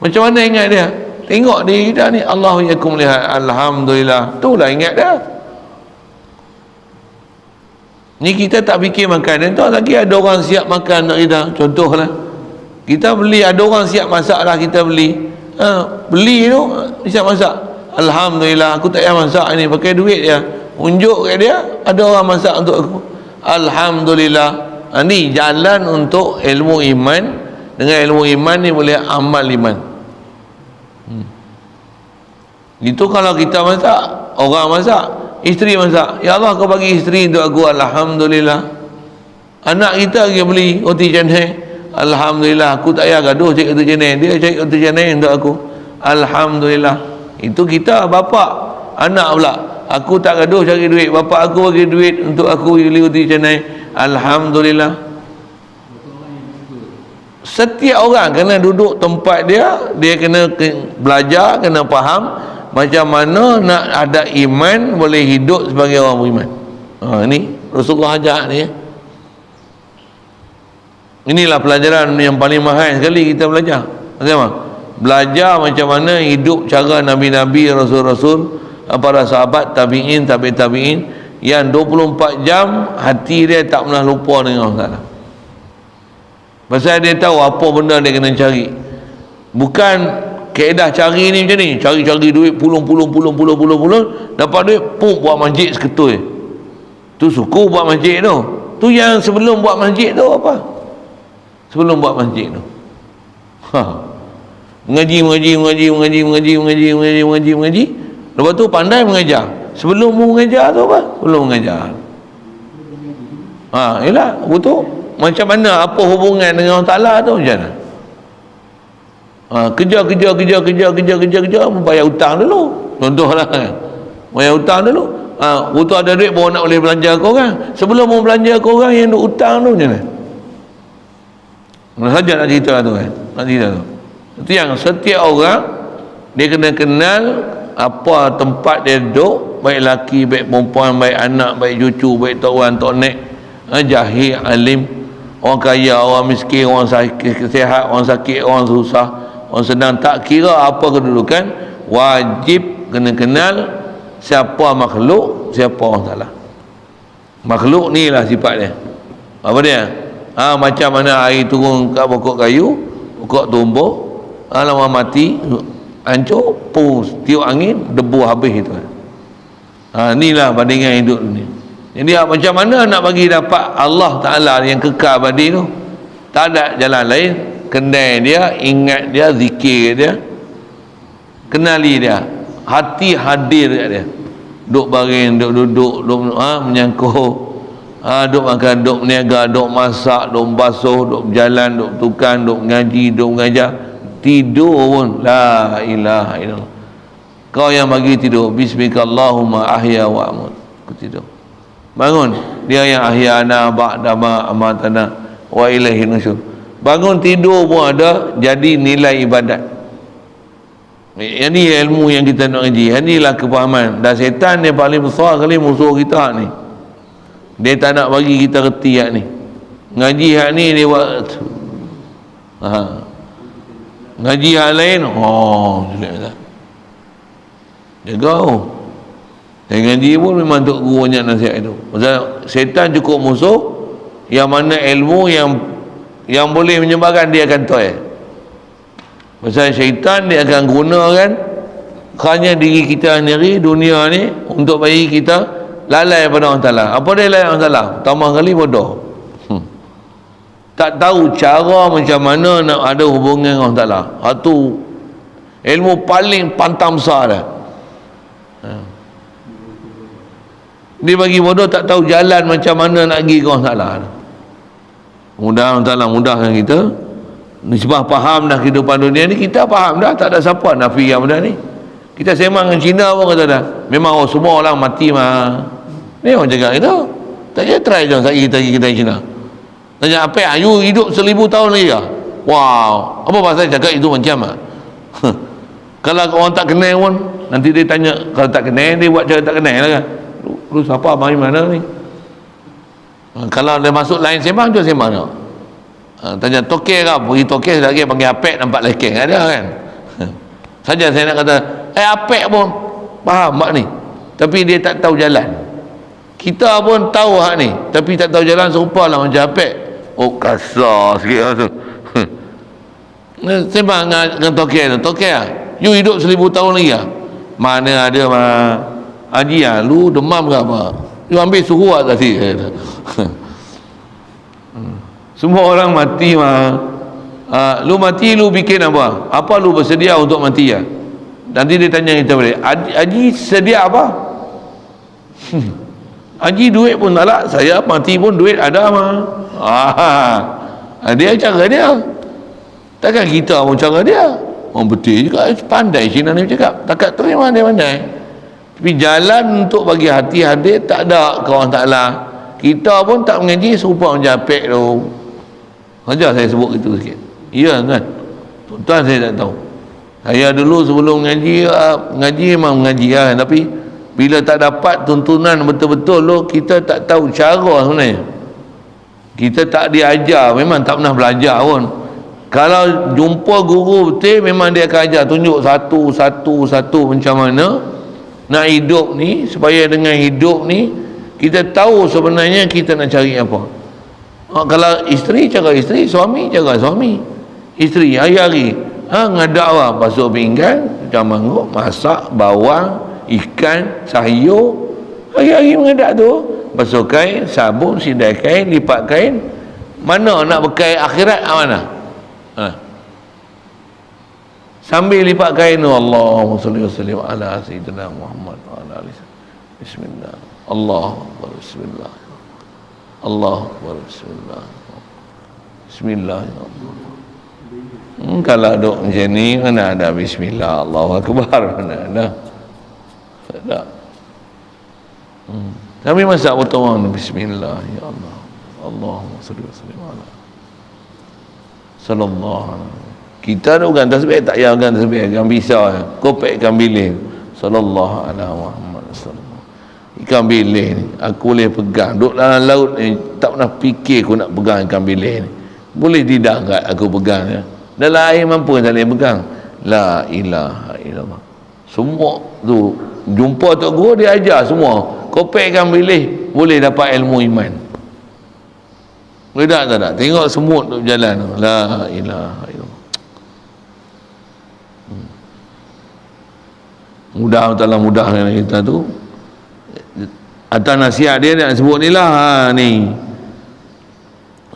Macam mana ingat dia? Tengok diri kita ni, Allah yakum lihat, alhamdulillah. Itulah ingat dia. Ni kita tak fikir makan. Entah lagi ada orang siap makan nak kita. Contohlah, kita beli, ada orang siap masak lah, kita beli. Beli tu siap masak. Alhamdulillah, aku tak payah masak ni, pakai duit dia. Unjuk kat dia, ada orang masak untuk aku. Alhamdulillah. Ni jalan untuk ilmu iman. Dengan ilmu iman ni boleh amal iman. Itu kalau kita masak, orang masak, isteri masak. Ya Allah, kau bagi isteri untuk aku, alhamdulillah. Anak kita pergi beli roti canai, Alhamdulillah aku tak payah gaduh cari kereta channel, dia cari kereta channel untuk aku. Alhamdulillah. Itu kita bapa, anak pula. Aku tak gaduh cari duit, bapa aku bagi duit untuk aku beli kereta channel. Alhamdulillah. Setiap orang kena duduk tempat dia kena belajar, kena faham macam mana nak ada iman, boleh hidup sebagai orang beriman. Ini Rasulullah ajak ni. Inilah pelajaran yang paling mahal sekali kita belajar. Macam belajar macam mana hidup cara Nabi-Nabi, Rasul-Rasul, para sahabat, tabi'in, tabi'in yang 24 jam hati dia tak pernah lupa dengan Allah Ta'ala. Pasal dia tahu apa benda dia kena cari. Bukan kaedah cari ni macam ni, cari duit pulung, dapat duit pum buat masjid seketui. Tu suku buat masjid tu. Tu yang sebelum buat masjid tu apa? Sebelum buat masjid tu. Mengaji. Lepas tu pandai mengajar. Sebelum mengajar tu apa? Sebelum mengajar. Yalah, betul. Macam mana, apa hubungan dengan Allah Ta'ala tu macam mana? Kerja bayar hutang dulu. Contohlah kan. Bayar hutang dulu. Betul ada duit baru nak boleh belanja ke orang. Sebelum mau belanja ke orang yang duk hutang tu macam mana? Mana saja nak cerita tu kan. Nak cerita tu. Itu yang setiap orang dia kena kenal apa tempat dia duduk, baik laki, baik perempuan, baik anak, baik cucu, baik tok wan, tok nek, jahil, alim, orang kaya, orang miskin, orang sakit, sihat, orang sakit, orang susah, orang senang, tak kira apa kedudukan, wajib kena kenal siapa makhluk, siapa Allah Ta'ala. Makhluk ni lah sifat dia. Apa dia? Macam mana air turun kat pokok kayu, pokok tumbuh, lama mati, hancur, tiup angin, debu habis itu. Inilah bandingan hidup dunia. Jadi macam mana nak bagi dapat Allah Ta'ala yang kekal abadi tu? Tak ada jalan lain. Kendai dia, ingat dia, zikir dia, kenali dia, hati hadir kat dia. Duk baring, duk duduk, duk menyangkut, duk makan, duk meniaga, duk masak, duk basuh, duk berjalan, duk tukang, duk ngaji, duk mengajar, tidur pun la ilaha illallah. Kau yang bagi tidur, bismikallahumma ahya wa amut, aku tidur. Bangun, dia yang ahyana ba'dama amatana wa ilaihi nusyur. Bangun tidur pun ada jadi nilai ibadat. Ini ilmu yang kita nak ngaji. Inilah kefahaman. Dan setan dia paling besar kali musuh kita ni. Dia tak nak bagi kita reti hak ni. Ngaji hak ni dia buat ngaji hak lain, jaga. Dan ngaji pun memang untuk guru banyak nasihat itu. Pasal setan cukup musuh, yang mana ilmu yang boleh menyebabkan dia akan toy. Pasal syaitan dia akan gunakan hanya diri kita sendiri, dunia ni, untuk bagi kita lalai pada Allah Ta'ala. Apa dia lalai Allah Ta'ala? Pertama kali bodoh. Tak tahu cara macam mana nak ada hubungan dengan Allah Ta'ala. Itu ilmu paling pantang besar dah. Dia bagi bodoh, tak tahu jalan macam mana nak pergi ke Allah Ta'ala. Mudah Allah Ta'ala mudahkan kita. Nisbah faham dah kehidupan dunia ni, kita faham dah, tak ada siapa nafi yang benda ni. Kita sembang dengan Cina pun kata dah, memang semua orang mati mah. Ni orang cakap kita. Tak payah try je kita pergi Cina. Tanya apa you hidup 1000 tahun lagi ke? Wow, apa pasal cakap itu macam kalau orang tak kenal pun nanti dia tanya, kalau tak kenal dia buat cara tak kenal lah kan. Lu siapa, mari mana ni? Kalau dia masuk lain sembang, tu sembang tak? Tanya tokek ke, pergi tokek lagi panggil apek, nampak lekeng ada kan. Saja saya nak kata apek pun faham mak ni, tapi dia tak tahu jalan. Kita pun tahu hak ni, tapi tak tahu jalan, serupa lah macam apek. Kasar sikit lah tu. Sembang dengan tokek tu, tokek lah, you hidup 1000 tahun lagi lah. Mana ada mah haji lah, lu demam ke apa, you ambil suhu lah tadi. Semua orang mati mah. Lu mati, lu bikin apa? Apa lu bersedia untuk mati ya? Nanti dia tanya kita balik, haji sedia apa? Haji duit pun tak lah, saya mati pun duit ada mah. Dia cara dia. Takkan kita pun cara dia. Orang betul juga, pandai Cina ni cakap. Takkan terima dia pandai. Tapi jalan untuk bagi hati hadir tak ada ke orang Ta'ala. Kita pun tak mengaji serupa macam apek tu. Saja saya sebut itu sikit. Ya kan? Tuan saya tak tahu. Saya dulu sebelum mengaji, mengaji memang mengaji lah. Tapi bila tak dapat tuntunan betul-betul tu, kita tak tahu cara sebenarnya. Kita tak diajar, memang tak pernah belajar pun. Kalau jumpa guru betul, memang dia akan ajar, tunjuk satu macam mana nak hidup ni, supaya dengan hidup ni kita tahu sebenarnya kita nak cari apa. Kalau isteri, cara isteri, suami, cara suami. Isteri hari-hari ngadak lah, basuh pinggan, macam mangkuk, masak, bawang, ikan, sayur, hari-hari mengadak tu. Basuh kain, sabun, sidai kain, lipat kain. Mana nak berkain akhirat, mana? Sambil lipat kain tu, Allahumma salli wa sallim ala sayyidina Muhammad wa ala alihi. Bismillah. Allah Akbar, bismillah. Allah Akbar, bismillah. Bismillah. Kalau duk macam ni, mana ada bismillah, Allahu Akbar, mana ada. Tak ada. Kami masak pertama, bismillah, ya Allah. Allahumma salli wa sallim ala sallallahu alaihi. Kita tu kan tasbih, tak payah kan tasbih, kan pisau, kopek ikan bilis, sallallahu alaihi Muhammad sallallahu. Ikan bilis ni aku boleh pegang, duduk dalam laut ni tak pernah fikir aku nak pegang ikan bilis ni. Boleh tidak kat aku pegang ya? Dalam air mampu tak boleh pegang. La ilaha illallah. Semua tu jumpa tok guru dia ajar semua. Kopek ikan bilis boleh dapat ilmu iman. Boleh tak? Tengok semut tu berjalan. La ilaha illallah. Mudah-mudahan mudahkan kita tu. Atas nasihat dia nak sebut ni lah, ni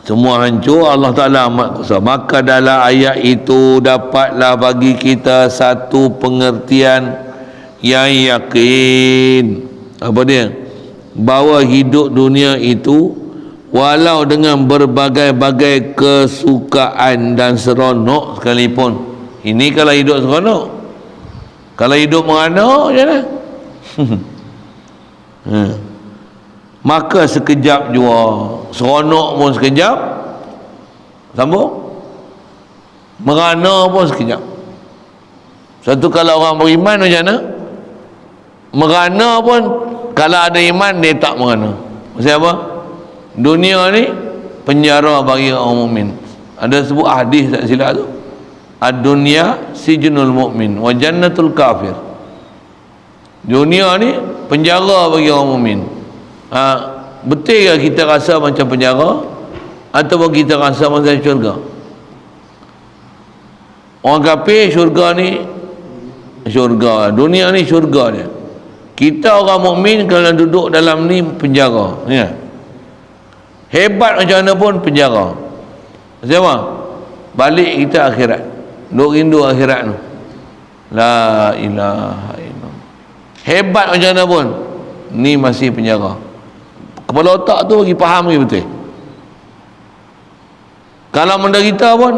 semua hancur, Allah Ta'ala amat kuasa. Maka dalam ayat itu dapatlah bagi kita satu pengertian yang yakin. Apa dia? Bahawa hidup dunia itu walau dengan berbagai-bagai kesukaan dan seronok sekalipun. Ini kalau hidup seronok. Kalau hidup merana macam mana? Maka sekejap jua, seronok pun sekejap, sambung, merana pun sekejap. Satu kalau orang beriman macam mana? Merana pun kalau ada iman dia tak merana. Maksud apa? Dunia ni penjara bagi orang mukmin. Ada sebut hadis tak silap tu, ad-dunya sijnul mukmin wa jannatul kafir. Dunia ni penjara bagi orang mukmin. Betul ke kita rasa macam penjara ataupun kita rasa macam syurga? Orang kafir syurga ni syurga, dunia ni syurga dia. Kita orang mukmin kalau duduk dalam ni penjara, ya. Hebat macam mana pun penjara. Siapa? Balik kita akhirat. Duk rindu akhirat tu. La ilaha illallah. Hebat macam mana pun ni masih penjara. Kepala otak tu bagi faham lagi betul. Kalau menderita pun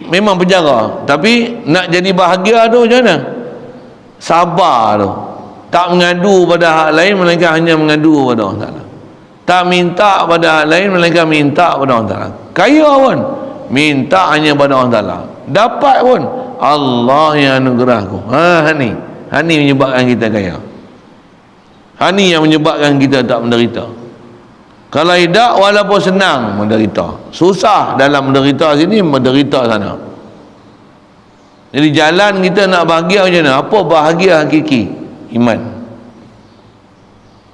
memang penjara, tapi nak jadi bahagia tu macam mana? Sabar tu. Tak mengadu pada hak lain melainkan hanya mengadu pada Allah Ta'ala. Tak minta pada hak lain melainkan minta pada Allah Ta'ala. Kaya pun minta hanya pada Allah Ta'ala. Dapat pun Allah yang anugerah aku. Hani menyebabkan kita kaya. Hani yang menyebabkan kita tak menderita. Kalau tidak, walaupun senang menderita, susah dalam menderita sini, menderita sana. Jadi jalan kita nak bahagia macam mana? Apa bahagia hakiki? Iman.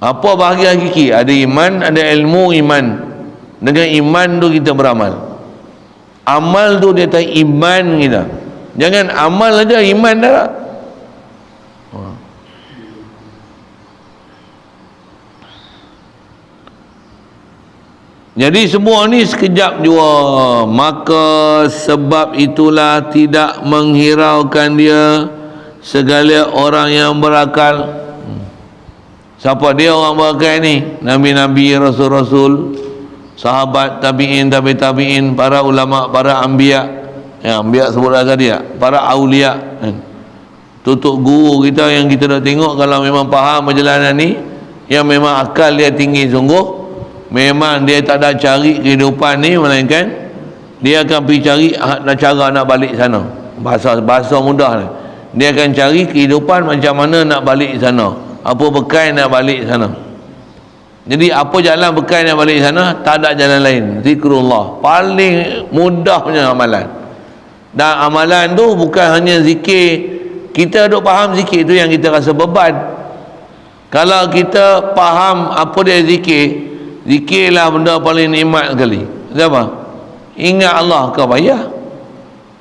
Apa bahagia hakiki? Ada iman, ada ilmu iman. Dengan iman tu kita beramal. Amal tu dia atas iman kita. Jangan amal aja, iman dah tak. Jadi semua ni sekejap jua. Maka sebab itulah tidak menghiraukan dia segala orang yang berakal. Siapa dia orang berakal ni? Nabi-nabi, rasul-rasul, sahabat, tabi'in, tabi'in, para ulama, para anbiya, anbiya sebut tadi ya, para aulia, tutup guru kita yang kita dah tengok kalau memang faham perjalanan ni, yang memang akal dia tinggi sungguh, memang dia tak ada cari kehidupan ni, melainkan dia akan pergi cari cara nak balik sana. Bahasa mudah ni, dia akan cari kehidupan macam mana nak balik sana, apa bekal nak balik sana. Jadi apa jalan bekal nak balik sana? Tak ada jalan lain, zikrullah. Paling mudahnya amalan. Dan amalan tu bukan hanya zikir. Kita duk faham zikir tu yang kita rasa beban. Kalau kita faham apa dia zikir, zikirlah benda paling nikmat sekali. Apa? Ingat Allah, kau payah.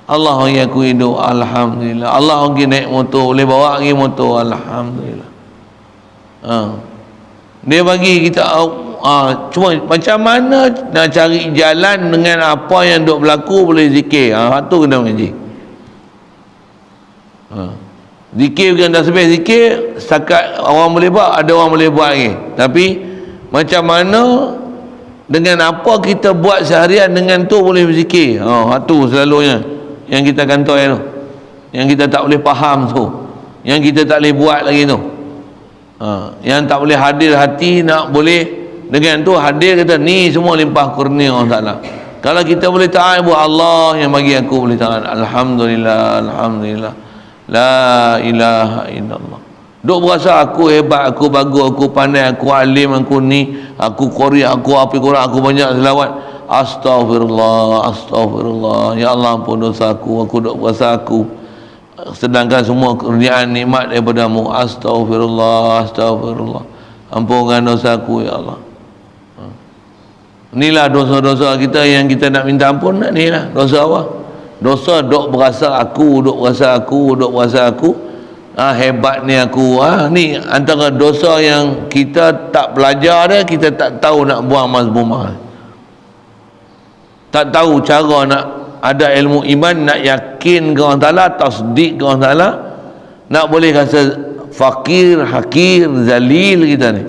Allah bagi aku hidup, alhamdulillah. Allah bagi naik motor, boleh bawa lagi motor, alhamdulillah. Dia bagi kita cuma macam mana nak cari jalan dengan apa yang duk berlaku boleh zikir. Tu kena mengaji. Zikir bukan dah sebab zikir setakat orang boleh buat, ada orang boleh buat lagi. Tapi macam mana dengan apa kita buat seharian, dengan tu boleh berzikir. Tu selalunya yang kita kantoi tu, yang kita tak boleh faham tu, yang kita tak boleh buat lagi tu, yang tak boleh hadir hati nak boleh dengan tu hadir, kata ni semua limpah kurnia Allah Ta'ala. Kalau kita boleh taat buat, Allah yang bagi aku boleh taat, alhamdulillah, alhamdulillah, la ilaha illallah. Duk berasa aku hebat, aku bagus, aku pandai, aku alim, aku ni, aku qori, aku api Quran, aku banyak selawat. Astaghfirullah, astaghfirullah, ya Allah ampun dosa aku duk berasa aku sedangkan semua kurniaan nikmat daripadamu. Astaghfirullah, astaghfirullah, ampunkan dosa aku ya Allah. Inilah dosa-dosa kita yang kita nak minta ampun. Ni lah dosa apa? Dosa duk berasa aku, duk berasa aku, duk berasa aku. Hebat ni aku. Ni antara dosa yang kita tak belajar dia, kita tak tahu nak buang mazmumah, tak tahu cara nak ada ilmu iman, nak yakin ke Allah Ta'ala, tasdik ke Allah Ta'ala, nak boleh rasa fakir, hakir, zalil kita ni.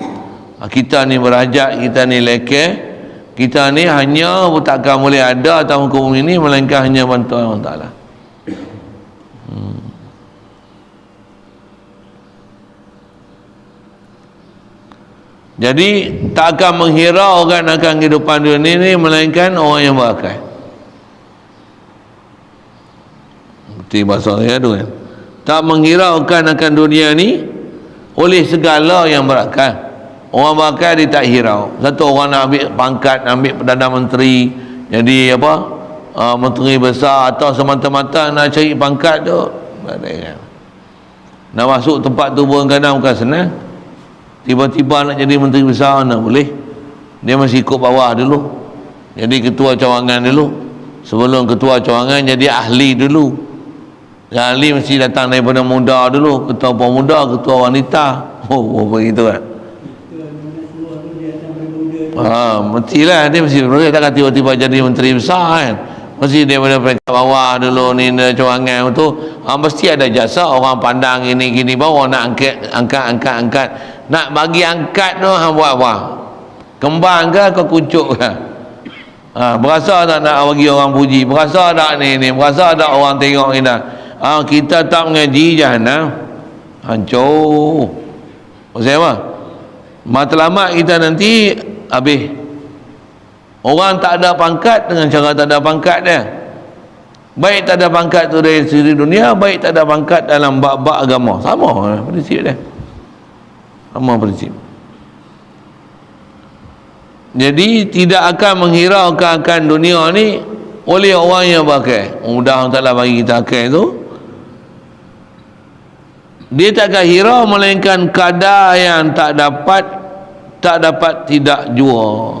Kita ni berhajat, kita ni lekeh, kita ni hanya takkan boleh ada atas muka bumi ni melainkan hanya bantuan Allah Ta'ala. Jadi tak akan menghiraukan akan kehidupan dunia ni melainkan orang yang berakal. Seperti bahasa saya tu kan, tak menghiraukan akan dunia ni oleh segala yang berakal. Orang berakal dia tak hirau. Satu orang nak ambil pangkat, nak ambil Perdana Menteri, jadi apa, menteri besar, atau semata-mata nak cari pangkat tu, nak masuk tempat tu pun kadang bukan senang. Tiba-tiba nak jadi menteri besar, nak boleh. Dia masih ikut bawah dulu, jadi ketua cawangan dulu. Sebelum ketua cawangan jadi ahli dulu. Dan ahli mesti datang daripada muda dulu, ketua pemuda, ketua wanita. Begitu kan. Mestilah dia mesti boleh. Takkan tiba-tiba jadi menteri besar kan. Mesti daripada peringkat bawah dulu ni, cawangan tu. Mesti ada jasa orang pandang gini-gini, bawa nak angkat. Nak bagi angkat tu buat apa? Kembang ke kau kucuk ke? Berasa tak nak bagi orang puji? Berasa tak ni? Berasa tak orang tengok kita? Kita tak mengaji jahanam, hancur. Maksud apa? Matlamat kita nanti habis. Orang tak ada pangkat dengan cara tak ada pangkat dia. Baik tak ada pangkat tu dari segi dunia, baik tak ada pangkat dalam bab-bab agama. Sama prinsip dia. Sama prinsip. Jadi tidak akan menghiraukan akan dunia ni oleh orang yang pakai. Mudah Allah Ta'ala bagi kita akal tu. Dia tak akan hirau melainkan kadar yang tak dapat tidak jua.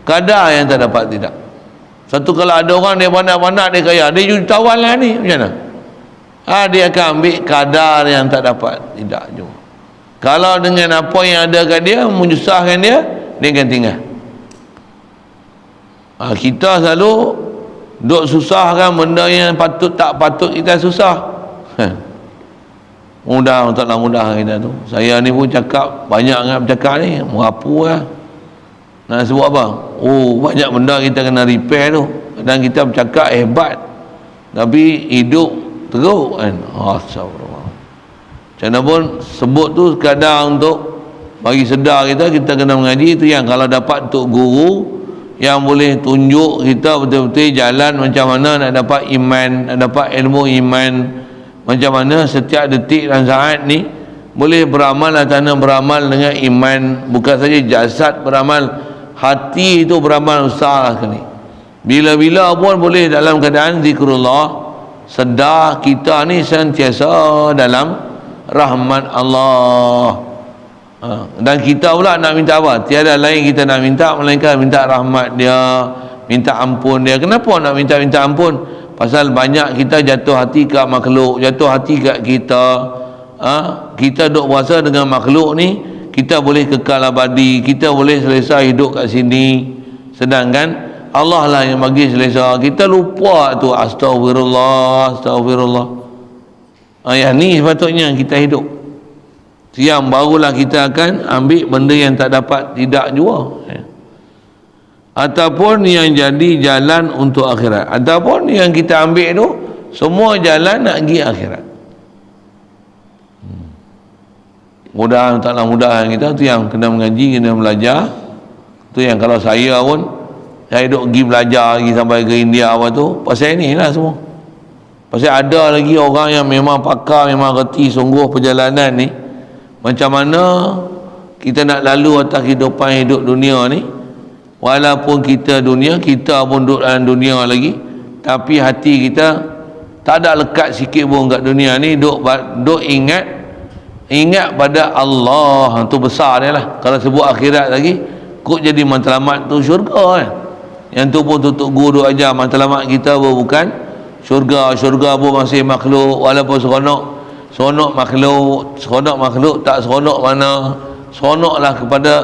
Kadar yang tak dapat tidak. Satu kalau ada orang dia banyak-banyak dia kaya, dia jutawan lah ni, macam mana? Dia akan ambil kadar yang tak dapat tidak jua. Kalau dengan apa yang ada kat dia menyusahkan dia akan tinggal. Kita selalu duk susahkan benda yang tak patut kita susah. Mudah tak lah, mudah kita tu. Saya ni pun cakap banyak sangat bercakap ni, merapu lah. Nak sebut apa? Oh, banyak benda kita kena repair tu. Dan kita bercakap hebat, tapi hidup teruk kan. Astagfirullah. Macam mana pun sebut tu sekadar untuk bagi sedar kita kena mengaji. Itu yang kalau dapat tok guru yang boleh tunjuk kita betul-betul jalan macam mana nak dapat iman, nak dapat ilmu iman, macam mana setiap detik dan saat ni boleh beramal atau beramal dengan iman. Bukan saja jasad beramal, hati itu beramal besar sekali. Bila-bila pun boleh dalam keadaan zikrullah, sedar kita ni sentiasa dalam rahmat Allah. Dan kita pula nak minta apa? Tiada lain kita nak minta melainkan minta rahmat dia, minta ampun dia. Kenapa nak minta ampun? Pasal banyak kita jatuh hati kat makhluk, jatuh hati kat kita. Kita duk berasa dengan makhluk ni kita boleh kekal abadi, kita boleh selesa hidup kat sini, sedangkan Allah lah yang bagi selesa. Kita lupa tu. Astagfirullah. Yang ni sepatutnya kita hidup. Yang barulah kita akan ambil benda yang tak dapat tidak jua, ataupun yang jadi jalan untuk akhirat, ataupun yang kita ambil tu semua jalan nak pergi akhirat. Mudah taklah mudah kita tu yang kena mengaji, kena belajar. Tu yang kalau saya pun saya duk pergi belajar lagi sampai ke India apa tu pasal ni lah semua. Pasal ada lagi orang yang memang pakar, memang reti sungguh perjalanan ni, macam mana kita nak lalu atas kehidupan hidup dunia ni. Walaupun kita dunia, kita pun duduk dalam dunia lagi, tapi hati kita tak ada lekat sikit pun kat dunia ni. Duk ingat pada Allah. Tu besar dia lah. Kalau sebut akhirat lagi, kok jadi matlamat tu syurga kan. Yang tu pun tutup guru ajar matlamat kita pun bukan syurga. Syurga pun masih makhluk. Walaupun seronok makhluk tak seronok mana. Seronoklah kepada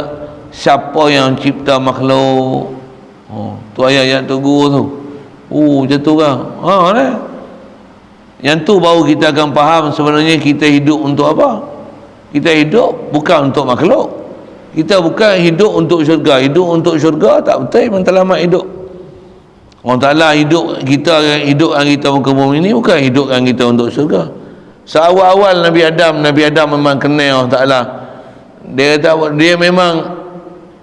siapa yang cipta makhluk. Tu ayat-ayat tu guru tu. Macam tu kan. Yang tu baru kita akan faham sebenarnya kita hidup untuk apa. Kita hidup bukan untuk makhluk. Kita bukan hidup untuk syurga. Hidup untuk syurga tak betul mentalamat hidup. Allah Ta'ala hidupkan kita muka bumi ni bukan hidupkan kita untuk syurga. Seawal-awal Nabi Adam memang kenal Allah Ta'ala. Dia kata dia memang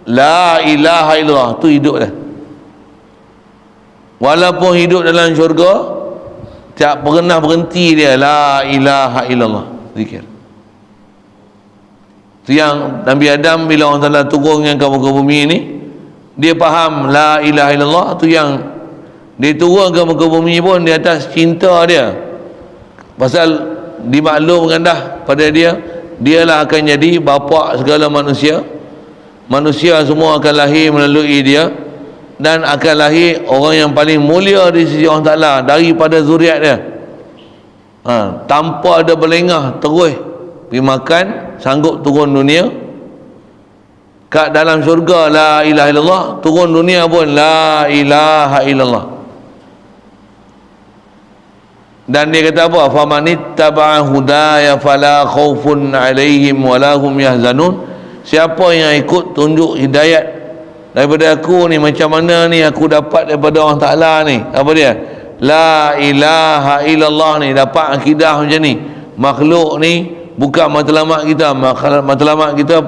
la ilaha illallah, tu hidup dah. Walaupun hidup dalam syurga, tak pernah berhenti dia la ilaha illallah, zikir. Tu yang Nabi Adam bila Allah Ta'ala turunkan ke muka bumi ni, dia faham la ilaha illallah. Tu yang dia turun ke muka bumi pun di atas cinta dia. Pasal dimaklumkan dah pada dialah akan jadi bapa segala manusia. Manusia semua akan lahir melalui dia, dan akan lahir orang yang paling mulia di sisi Allah Ta'ala daripada zuriat dia. Tanpa ada berlengah, terus pergi makan, sanggup turun dunia. Kat dalam syurga la ilaha illallah, turun dunia pun la ilaha illallah. Dan dia kata apa? Famanittaba'a hudaya fala khaufun 'alaihim wala hum yahzanun. Siapa yang ikut tunjuk hidayat daripada aku ni, macam mana ni aku dapat daripada Allah Ta'ala ni, apa dia? La ilaha illallah ni, dapat akidah macam ni. Makhluk ni bukan matlamat kita. Matlamat kita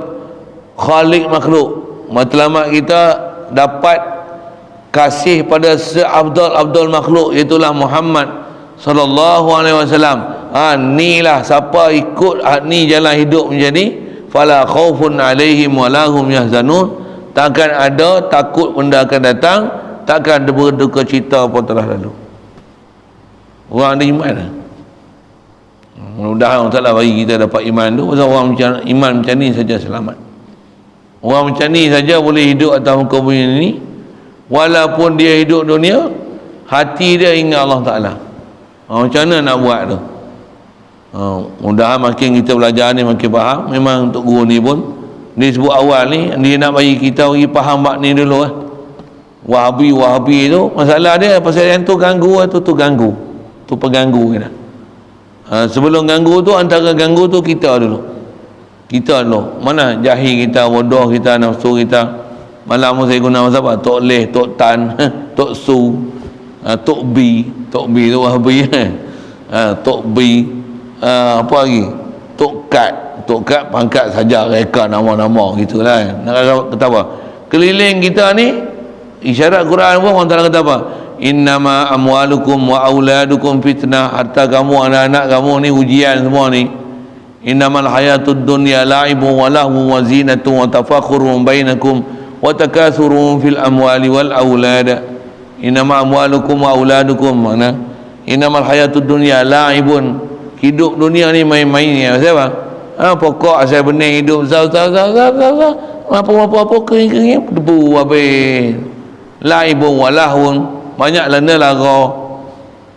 khalik makhluk. Matlamat kita dapat kasih pada seabdal makhluk, itulah Muhammad sallallahu alaihi wasallam. Ni lah siapa ikut ni jalan hidup macam ni, fala khaufun alaihim wala hum yahzanun. Takkan ada takut benda akan datang, takkan ada berduka cita pun telah lalu. Orang ada iman lah. Mudah-mudahan Allah Ta'ala bagi kita dapat iman tu. Pasal orang macam iman macam ni saja selamat. Orang macam ni saja boleh hidup atas muka bumi ni. Walaupun dia hidup dunia, hati dia ingat Allah Ta'ala. Macam mana nak buat tu? Mudah-mudahan makin kita belajar ni makin faham. Memang untuk guru ni pun dia sebut awal ni, dia nak bagi kita bagi faham bab ni dulu lah. Wahabi tu masalah dia pasal yang tu ganggu, tu ganggu, tu pengganggu kita. Sebelum ganggu tu, antara ganggu tu kita dulu. Mana jahil kita, bodoh kita, nafsu kita. Malam saya guna masa apa? Tok Leh, Tok Tan, Tok Su, Tok B tu Wahabi, Tok B, apa lagi? Tok Kat pangkat saja reka nama-nama gitulah. Nak kata apa? Keliling kita ni isyarat Quran pun orang Taala kata apa? Innama amwalukum wa auladukum fitnah. Harta kamu, anak-anak kamu ni ujian semua ni. Innamal hayatud dunya la'ibun wa lahwun wa zinatun wa tafakhurun bainakum wa takasurun fil amwali wal aulad. Innama amwalukum wa auladukum, mana? Innamal hayatud dunya la'ibun. Hidup dunia ni main-main ni. Siapa? Pokok asal benih hidup apa kering-kering debu habis. La'ibun wa lahwun, banyak lana lara.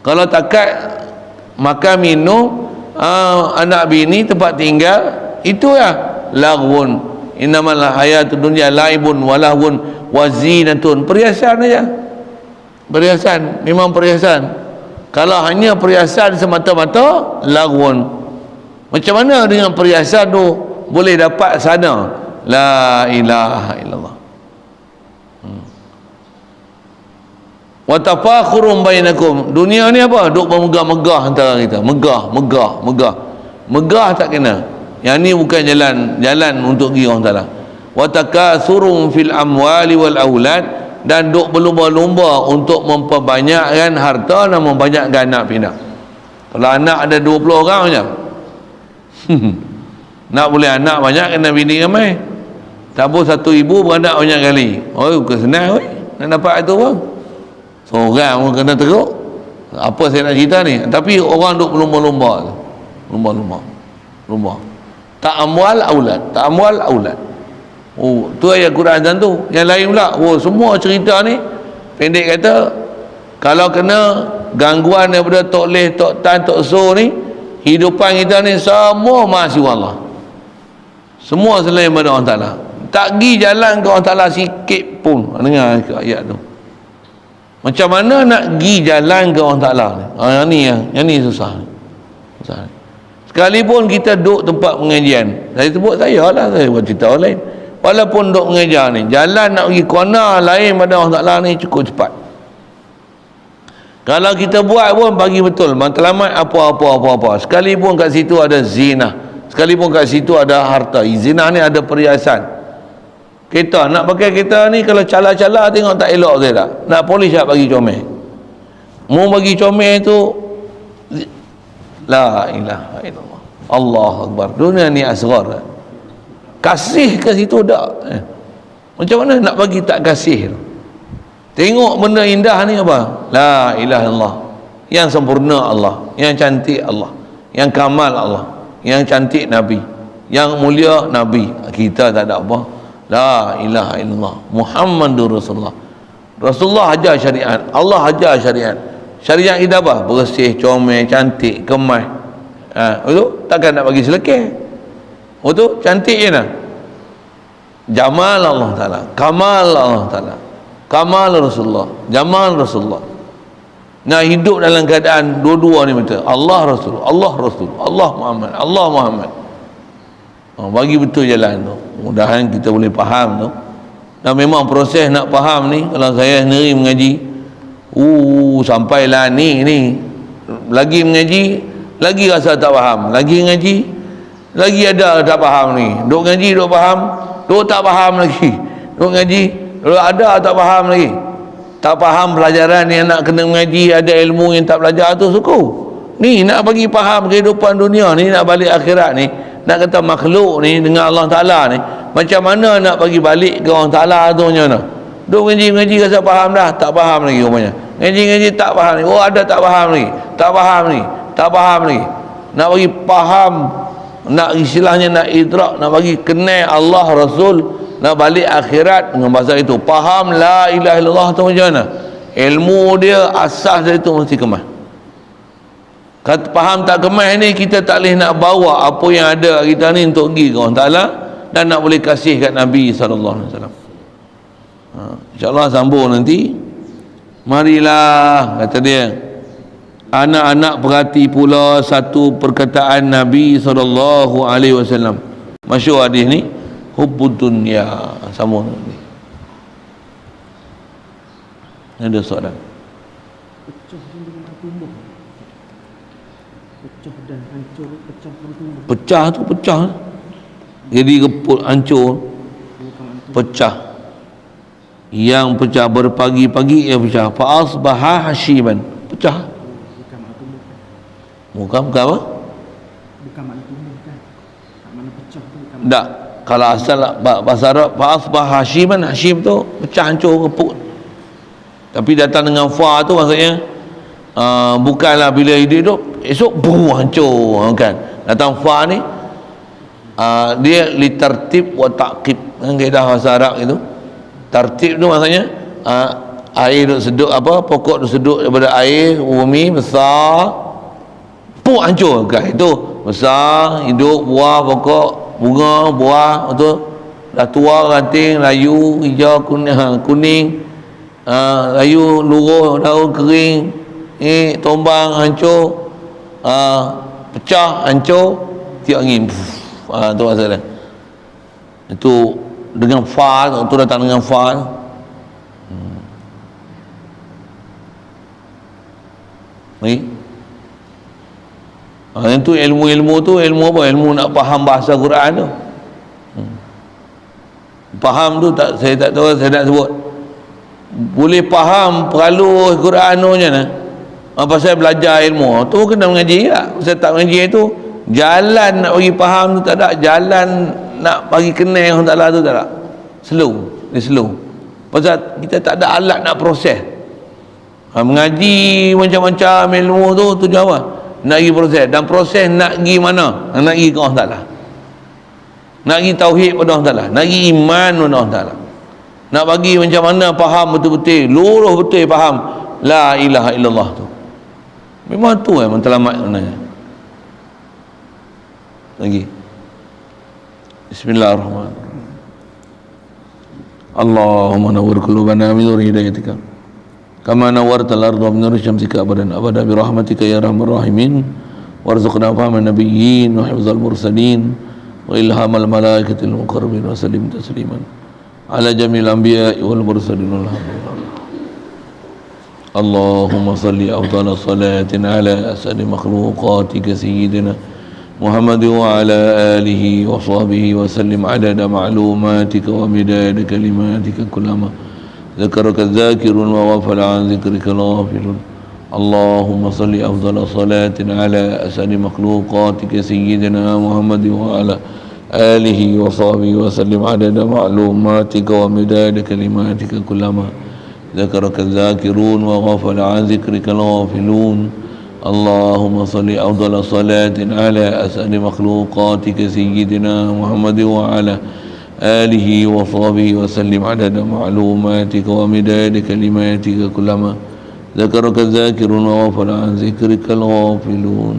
Kalau takat makan minum, anak bini, tempat tinggal, itu ya laghun. Innamal hayatud dunya laibun wa lahwun wa zinatun. Perhiasan aja. Perhiasan, memang perhiasan. Kalau hanya perhiasan semata-mata, laghun. Macam mana dengan perhiasan tu boleh dapat sana? La ilaha illallah. Wa tafakhurun bainakum. Dunia ni apa? Duk bermegah-megah antara kita. Megah tak kena. Yang ni bukan jalan untuk pergi orang Taala. Wa takasurun fil amwali wal aulad, dan duk berlumba-lumba untuk memperbanyakkan harta dan membanyakkan anak pinak. Kalau anak ada 20 orang macam nak boleh anak banyak kena bini ramai. Tak boleh satu ibu beranak banyak kali. Oh, bukan senang nak dapat itu pun. Seorang pun kena teruk. Apa saya nak cerita ni? Tapi orang duk berlumba-lumba. Lumba. Tak amwal aulad. Oh, tu ayat Quran macam tu. Yang lain pula, oh semua cerita ni pendek kata, kalau kena gangguan daripada Tok Leh, Tok Tan, Tok So ni, hidupan kita ni semua masih Allah. Semua selain pada Allah Taala. Tak pergi jalan ke Allah Taala sikit pun. Dengar ayat tu. Macam mana nak pergi jalan ke Allah Ta'ala ni? Yang ni susah. Sekalipun kita duduk tempat pengajian, saya sebut saya buat cerita orang lain. Walaupun duduk mengajar ni, jalan nak pergi kona lain pada Allah Ta'ala ni cukup cepat. Kalau kita buat pun bagi betul matlamat apa. Sekalipun kat situ ada zina, sekalipun kat situ ada harta. Zina ni ada perhiasan. Kita nak pakai kereta ni, kalau cala-cala tengok tak elok ke tak? Nak polis tak bagi comel. Mu bagi comel tu, la ilaha illallah, Allahu akbar. Dunia ni asghar. Kasih ke situ tak? Macam mana nak bagi tak kasih tu? Tengok benda indah ni apa? La ilaha illallah. Yang sempurna Allah, yang cantik Allah, yang kamal Allah, yang cantik Nabi, yang mulia Nabi. Kita tak ada apa. La ilaha illallah Muhammadur Rasulullah. Rasulullah ajar syariat, Allah ajar syariat. Syariat kita apa? Bersih, comel, cantik, kemas. Itu takkan nak bagi selekeh. Itu cantik je nak. Jamal Allah Ta'ala, kamal Allah Ta'ala, kamal Rasulullah, jamal Rasulullah. Nak hidup dalam keadaan dua-dua ni betul. Allah Rasul, Allah Rasul, Allah Muhammad, Allah Muhammad. Bagi betul jalan tu. Mudahan kita boleh faham tu. Dan memang proses nak faham ni, kalau saya sendiri mengaji, sampailah ni lagi mengaji, lagi rasa tak faham, lagi ngaji, lagi ada tak faham ni. Duk ngaji duk faham, duk tak faham lagi. Duk ngaji duk ada tak faham lagi. Tak faham pelajaran yang nak kena mengaji, ada ilmu yang tak belajar tu suku. Ni nak bagi faham kehidupan dunia ni, nak balik akhirat ni, nak kata makhluk ni dengan Allah Ta'ala ni, macam mana nak bagi balik ke Allah Ta'ala tu macam mana? Duk ngaji rasa faham dah, tak faham lagi rupanya. Ngaji tak faham ni, ada tak faham lagi, tak faham lagi. Nak bagi faham, nak istilahnya nak idrak, nak bagi kenal Allah Rasul, nak balik akhirat dengan bahasa itu. Faham la ilaha illallah tu macam mana? Ilmu dia asas dari itu mesti kemas. Kata faham tak kemas ni, kita tak boleh nak bawa apa yang ada kita ni untuk pergi ke Allah Ta'ala dan nak boleh kasih kat Nabi SAW. InsyaAllah sambung nanti. Marilah, kata dia, anak-anak perhati pula satu perkataan Nabi SAW. Masyhur hadis ni, hubbud dunya. Sambung nanti. Ada soalan? Pecah dengan tumbuh. Pecah dan hancur, pecah dan tumbuh. Pecah tu pecah. Jadi reput, hancur, pecah. Yang pecah berpagi-pagi ia pecah. Fa asbaha hashiman. Pecah. Bukan makna tumbuh kan? Bukan apa? Bukan makna tumbuh kan? Tak makna pecah tu bukan. Tak. Kalau asal bahasa Arab fa asbaha hashiman, hashim tu pecah, hancur, reput. Tapi datang dengan fa tu maksudnya bukanlah bila hidup esok hancur kan. Datang fa ni dia litartib wa taqib. Kaedah bahasa Arab itu. Tartib tu maksudnya air duk sedut apa, pokok duk sedut daripada air, bumi besar, hancur kan. Itu besar, hidup, buah, pokok, bunga, buah, betul. Dah tua, ranting, layu, hijau, kuning, layu, luruh, daun kering, tombang, hancur, pecah, hancur, tiup angin. Tu masalah. Itu dengan fa, tu datang dengan fa. Baik. Yang tu ilmu tu ilmu apa? Ilmu nak faham bahasa Quran tu. Faham tu tak, saya tak tahu, saya nak sebut. Boleh faham peralus Quran tu je nah. Pasal belajar ilmu tu kena mengaji tak? Pasal tak mengaji tu jalan nak bagi faham tu tak ada, jalan nak bagi kenal Allah Ta'ala tu tak ada. Dia slow. Pasal kita tak ada alat nak proses. Mengaji macam-macam ilmu tu tujuan apa? Nak pergi proses. Dan proses nak pergi mana? Nak pergi ke Allah Ta'ala. Nak pergi tauhid pada Allah Ta'ala. Nak pergi iman pada Allah Ta'ala. Nak bagi macam mana faham betul-betul, luruh betul faham la ilaha illallah tu. Memang tu mentelamat sebenarnya. Lagi. Bismillahirrahmanirrahim. Allahumma nawwir qulubana min nur hidayatika kama nawwartal ardha min nur syamsika abadan abada bi rahmatika ya arhamar rahimin warzuqna fahman nabiyyin wa hifzal mursalin wa ilhamal malaikatil muqarrabin wa sallim tasliman ala jamil anbiya'i wal mursalin walhamdulillah. Allahumma salli afdala salatin ala asadi makhluqatika sayyidina محمد وعلى آله وصحبه وسلم عدد معلوماتك ومداد كلماتك كلما ذكرك الذاكرون وغفل عن ذكرك الغافلون. اللهم صل أفضل صلاة على أسعد مخلوقاتك سيدنا محمد وعلى آله وصحبه وسلم عدد معلوماتك ومداد كلماتك كلما ذكرك الذاكرون وغفل عن ذكرك الغافلون. اللهم صل أفضل صلاة على أسعد مخلوقاتك سيدنا محمد وعلى آله وصحبه وسلم عدد معلوماتك ومداد كلماتك كلما ذكرك الذاكرون وغفل عن ذكرك الغافلون.